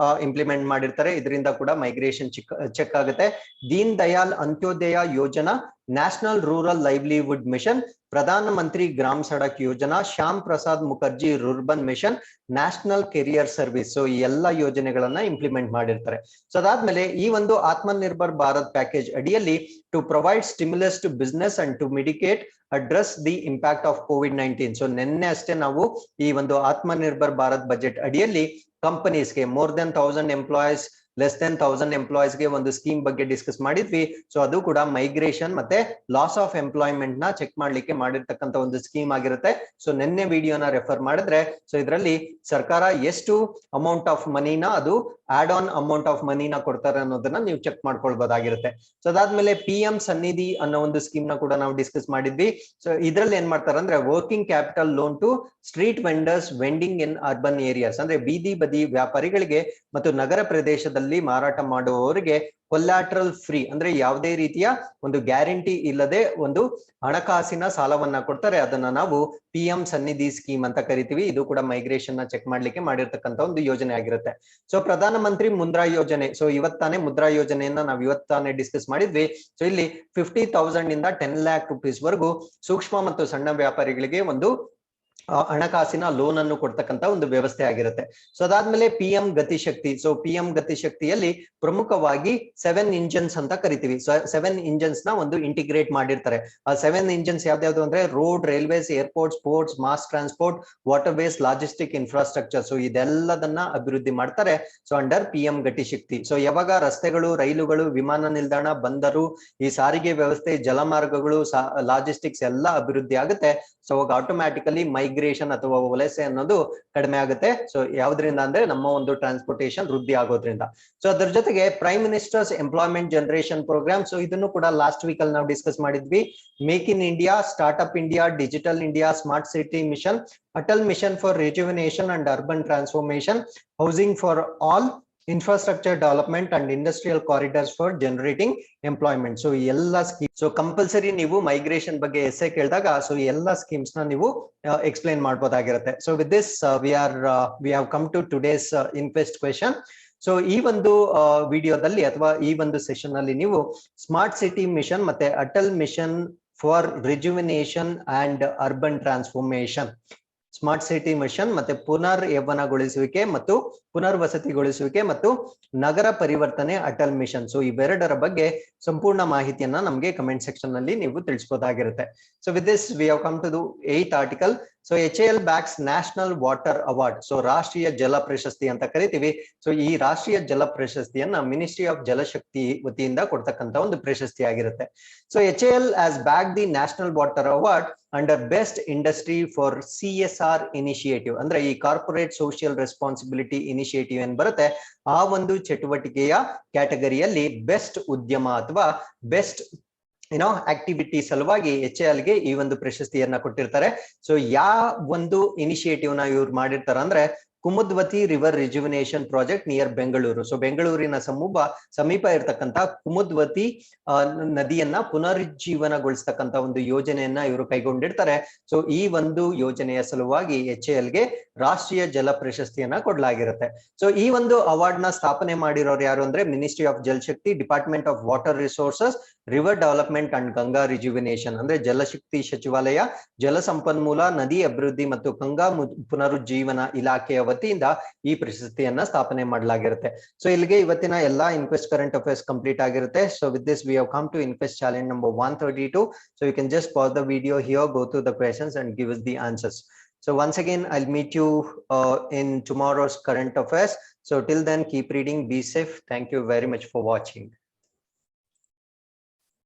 [SPEAKER 1] ಇಂಪ್ಲಿಮೆಂಟ್ ಮಾಡಿರ್ತಾರೆ, ಇದರಿಂದ ಕೂಡ ಮೈಗ್ರೇಷನ್ ಚೆಕ್ ಆಗುತ್ತೆ. Deen Dayal Antyodaya Yojana, national rural livelihood mission, Pradhan Mantri Gram Sadak Yojana, Shyam Prasad Mukherji rurban mission, national career service. So ಈ ಎಲ್ಲಾ ಯೋಜನೆಗಳನ್ನ ಇಂಪ್ಲಿಮೆಂಟ್ ಮಾಡಿರ್ತಾರೆ. ಸೊ ಅದಾದ್ಮೇಲೆ ಈ ಒಂದು ಆತ್ಮ ನಿರ್ಭರ್ ಭಾರತ್ ಪ್ಯಾಕೇಜ್ ಅಡಿಯಲ್ಲಿ to provide stimulus to business and to mitigate address the impact of COVID-19. So ನಿನ್ನೆ ಅಷ್ಟೇ ನಾವು ಈ ಒಂದು ಆತ್ಮ ನಿರ್ಭರ್ ಭಾರತ್ ಬಜೆಟ್ ಅಡಿಯಲ್ಲಿ ಕಂಪನೀಸ್ಗೆ more than 1000 employees less than 1000 employees ಗೆ ಒಂದು ಸ್ಕೀಮ್ ಬಗ್ಗೆ ಡಿಸ್ಕಸ್ ಮಾಡಿದ್ವಿ. ಸೊ ಅದು ಕೂಡ ಮೈಗ್ರೇಷನ್ ಮತ್ತೆ ಲಾಸ್ ಆಫ್ ಎಂಪ್ಲಾಯ್ಮೆಂಟ್ ನ ಚೆಕ್ ಮಾಡ್ಲಿಕ್ಕೆ ಮಾಡಿರ್ತಕ್ಕಂಥ ಒಂದು ಸ್ಕೀಮ್ ಆಗಿರುತ್ತೆ. ಸೊ ನಿನ್ನೆ ವಿಡಿಯೋನ ರೆಫರ್ ಮಾಡಿದ್ರೆ ಸೊ ಇದರಲ್ಲಿ ಸರ್ಕಾರ ಎಷ್ಟು ಅಮೌಂಟ್ ಆಫ್ ಮನಿನ ಅದು ಆಡ್ ಆನ್ ಅಮೌಂಟ್ ಆಫ್ ಮನಿನ ಕೊಡ್ತಾರೆ ಅನ್ನೋದನ್ನ ನೀವು ಚೆಕ್ ಮಾಡ್ಕೊಳ್ಬಹುದಾಗಿರುತ್ತೆ. ಸೊ ಅದಾದ್ಮೇಲೆ PM ಸನ್ನಿಧಿ ಅನ್ನೋ ಒಂದು ಸ್ಕೀಮ್ ನ ಕೂಡ ನಾವು ಡಿಸ್ಕಸ್ ಮಾಡಿದ್ವಿ. ಸೊ ಇದ್ರಲ್ಲಿ ಏನ್ ಮಾಡ್ತಾರೆ ಅಂದ್ರೆ working capital loan to street vendors vending in urban areas, ಅಂದ್ರೆ ಬೀದಿ ಬದಿ ವ್ಯಾಪಾರಿಗಳಿಗೆ ಮತ್ತು ನಗರ ಪ್ರದೇಶದಲ್ಲಿ ಗಳಲ್ಲಿ ಮಾರಾಟ ಮಾಡುವವರಿಗೆ ಕೊಲ್ಯಾಟ್ರಲ್ ಫ್ರೀ ಅಂದ್ರೆ ಯಾವುದೇ ರೀತಿಯ ಒಂದು ಗ್ಯಾರಂಟಿ ಇಲ್ಲದೆ ಒಂದು ಹಣಕಾಸಿನ ಸಾಲವನ್ನ ಕೊಡ್ತಾರೆ. ಅದನ್ನ ನಾವು PM ಸನ್ನಿಧಿ ಸ್ಕೀಮ್ ಅಂತ ಕರಿತೀವಿ. ಇದು ಕೂಡ ಮೈಗ್ರೇಷನ್ ನ ಚೆಕ್ ಮಾಡ್ಲಿಕ್ಕೆ ಮಾಡಿರ್ತಕ್ಕಂಥ ಒಂದು ಯೋಜನೆ ಆಗಿರುತ್ತೆ. ಸೊ ಪ್ರಧಾನ ಮಂತ್ರಿ ಮುದ್ರಾ ಯೋಜನೆ, ಸೊ ಇವತ್ತಾನೆ ಮುದ್ರಾ ಯೋಜನೆಯನ್ನ ನಾವು ಇವತ್ತಾನೆ ಡಿಸ್ಕಸ್ ಮಾಡಿದ್ವಿ. ಸೊ ಇಲ್ಲಿ 50,000 ಇಂದ 10 lakh rupees ವರೆಗೂ ಸೂಕ್ಷ್ಮ ಮತ್ತು ಸಣ್ಣ ವ್ಯಾಪಾರಿಗಳಿಗೆ ಒಂದು ಹಣಕಾಸಿನ ಲೋನ್ ಅನ್ನು ಕೊಡ್ತಕ್ಕಂತ ಒಂದು ವ್ಯವಸ್ಥೆ ಆಗಿರುತ್ತೆ. ಸೊ ಅದಾದ್ಮೇಲೆ PM ಗತಿಶಕ್ತಿ. ಸೊ PM ಗತಿಶಕ್ತಿಯಲ್ಲಿ ಪ್ರಮುಖವಾಗಿ 7 ಇಂಜಿನ್ಸ್ ಅಂತ ಕರಿತೀವಿ. ಸೊ 7 ಇಂಜಿನ್ಸ್ ನ ಒಂದು ಇಂಟಿಗ್ರೇಟ್ ಮಾಡಿರ್ತಾರೆ. ಆ 7 ಇಂಜಿನ್ಸ್ ಯಾವ್ದಾವ್ದು ಅಂದ್ರೆ road, railways, airports, ports, mass transport, water ways, logistic infrastructure. So ಇದೆಲ್ಲದನ್ನ ಅಭಿವೃದ್ಧಿ ಮಾಡ್ತಾರೆ. So under PM GatiShakti. So ಯಾವಾಗ ರಸ್ತೆಗಳು, ರೈಲುಗಳು, ವಿಮಾನ ನಿಲ್ದಾಣ, ಬಂದರು, ಈ ಸಾರಿಗೆ ವ್ಯವಸ್ಥೆ, ಜಲಮಾರ್ಗಗಳು, ಲಾಜಿಸ್ಟಿಕ್ಸ್ ಎಲ್ಲ ಅಭಿವೃದ್ಧಿ ಆಗುತ್ತೆ. ಸೊ ಅವಾಗ ಆಟೋಮ್ಯಾಟಿಕಲಿ ಮೈಗ್ರೇಷನ್ ಅಥವಾ ವಲಸೆ ಅನ್ನೋದು ಕಡಿಮೆ ಆಗುತ್ತೆ. ಸೊ ಯಾವ್ದ್ರಿಂದ ಅಂದ್ರೆ ನಮ್ಮ ಒಂದು ಟ್ರಾನ್ಸ್ಪೋರ್ಟೇಷನ್ ವೃದ್ಧಿ ಆಗೋದ್ರಿಂದ. ಸೊ ಅದ್ರ ಜೊತೆಗೆ prime minister's employment generation programme. So ಇದನ್ನು ಕೂಡ ಲಾಸ್ಟ್ ವೀಕ್ ಅಲ್ಲಿ ನಾವು ಡಿಸ್ಕಸ್ ಮಾಡಿದ್ವಿ. Make in India, startup India, digital India, smart city mission, Atal mission for rejuvenation and urban transformation, housing for all, infrastructure development and industrial corridors for generating employment. So ಎಲ್ಲ scheme, so compulsory ನೀವು migration ಬಗ್ಗೆ essay ಕೇಳಿದಾಗ so ಎಲ್ಲ schemes ನ ನೀವು explain ಮಾಡಬಹುದಾಗಿರುತ್ತೆ. So with this we have come to today's inquest question. So ಈ ಒಂದು ವಿಡಿಯೋದಲ್ಲಿ ಅಥವಾ ಈ ಒಂದು ಸೆಷನ್ ಅಲ್ಲಿ ನೀವು ಸ್ಮಾರ್ಟ್ ಸಿಟಿ ಮಿಷನ್ ಮತ್ತೆ Atal mission for rejuvenation and urban transformation, smart city mission ಮತ್ತೆ ಪುನರ್ ಯೌವನಗೊಳಿಸುವಿಕೆ ಮತ್ತು ಪುನರ್ವಸತಿಗೊಳಿಸುವಿಕೆ ಮತ್ತು ನಗರ ಪರಿವರ್ತನೆ ಅಟಲ್ ಮಿಷನ್. ಸೊ ಇವೆರಡರ ಬಗ್ಗೆ ಸಂಪೂರ್ಣ ಮಾಹಿತಿಯನ್ನ ನಮಗೆ ಕಮೆಂಟ್ ಸೆಕ್ಷನ್ ನಲ್ಲಿ ನೀವು ತಿಳಿಸಬಹುದಾಗಿರುತ್ತೆ. So with this we have come to the 8th article. So HAL bags national water award. So ರಾಷ್ಟ್ರೀಯ ಜಲ ಪ್ರಶಸ್ತಿ ಅಂತ ಕರಿತೀವಿ. ಸೊ ಈ ರಾಷ್ಟ್ರೀಯ ಜಲ ಪ್ರಶಸ್ತಿಯನ್ನ ಮಿನಿಸ್ಟ್ರಿ ಆಫ್ ಜಲಶಕ್ತಿ ವತಿಯಿಂದ ಕೊಡ್ತಕ್ಕಂತ ಒಂದು ಪ್ರಶಸ್ತಿ ಆಗಿರುತ್ತೆ. So HAL has backed the national water award under best industry for CSR initiative. ಅಂದ್ರೆ ಈ ಕಾರ್ಪೊರೇಟ್ ಸೋಷಿಯಲ್ ರೆಸ್ಪಾನ್ಸಿಬಿಲಿಟಿ ಇನಿಷಿಯೇಟಿವ್ ಏನ್ ಬರುತ್ತೆ, ಆ ಒಂದು ಚಟುವಟಿಕೆಯ ಕ್ಯಾಟಗರಿಯಲ್ಲಿ ಬೆಸ್ಟ್ ಉದ್ಯಮ ಅಥವಾ ಬೆಸ್ಟ್ ಆಕ್ಟಿವಿಟಿ ಸಲುವಾಗಿ HAL ಗೆ ಈ ಒಂದು ಪ್ರಶಸ್ತಿಯನ್ನ ಕೊಟ್ಟಿರ್ತಾರೆ. ಸೊ ಯಾವ ಒಂದು ಇನಿಷಿಯೇಟಿವ್ ನ ಇವ್ರು ಮಾಡಿರ್ತಾರ ಅಂದ್ರೆ Kumudvathi river rejuvenation project near Bengaluru. So ಬೆಂಗಳೂರಿನ ಸಮೀಪ ಇರತಕ್ಕಂತ ಕುಮುದ್ವತಿ ನದಿಯನ್ನ ಪುನರುಜ್ಜೀವನಗೊಳಿಸ್ತಕ್ಕಂತ ಒಂದು ಯೋಜನೆಯನ್ನ ಇವರು ಕೈಗೊಂಡಿರ್ತಾರೆ. ಸೊ ಈ ಒಂದು ಯೋಜನೆಯ ಸಲುವಾಗಿ HAL ಗೆ ರಾಷ್ಟ್ರೀಯ ಜಲ ಪ್ರಶಸ್ತಿಯನ್ನ ಕೊಡಲಾಗಿರುತ್ತೆ. ಸೊ ಈ ಒಂದು ಅವಾರ್ಡ್ ನ ಸ್ಥಾಪನೆ ಮಾಡಿರೋರು ಯಾರು ಅಂದ್ರೆ ministry of Jalshakti, department of water resources, river development and Ganga rejuvenation ಅಂದ್ರೆ ಜಲಶಕ್ತಿ ಸಚಿವಾಲಯ, ಜಲ ಸಂಪನ್ಮೂಲ, ನದಿ ಅಭಿವೃದ್ಧಿ ಮತ್ತು ಗಂಗಾ ಪುನರುಜ್ಜೀವನ ಇಲಾಖೆಯ ವತಿಯಿಂದ ಈ ಪ್ರಶಸ್ತಿಯನ್ನ ಸ್ಥಾಪನೆ ಮಾಡಲಾಗಿರುತ್ತೆ. ಸೊ ಇಲ್ಲಿಗೆ ಇವತ್ತಿನ ಎಲ್ಲಾ ಇನ್ಕ್ವೆಸ್ಟ್ ಕರೆಂಟ್ ಅಫೇರ್ಸ್ ಕಂಪ್ಲೀಟ್ ಆಗಿರುತ್ತೆ. So with this we have come to inquest challenge number 132. So you can just pause the video here, go through the questions and give us the answers. So once again, I'll meet you in tomorrow's current affairs. So till then, keep reading, be safe. Thank you very much for watching.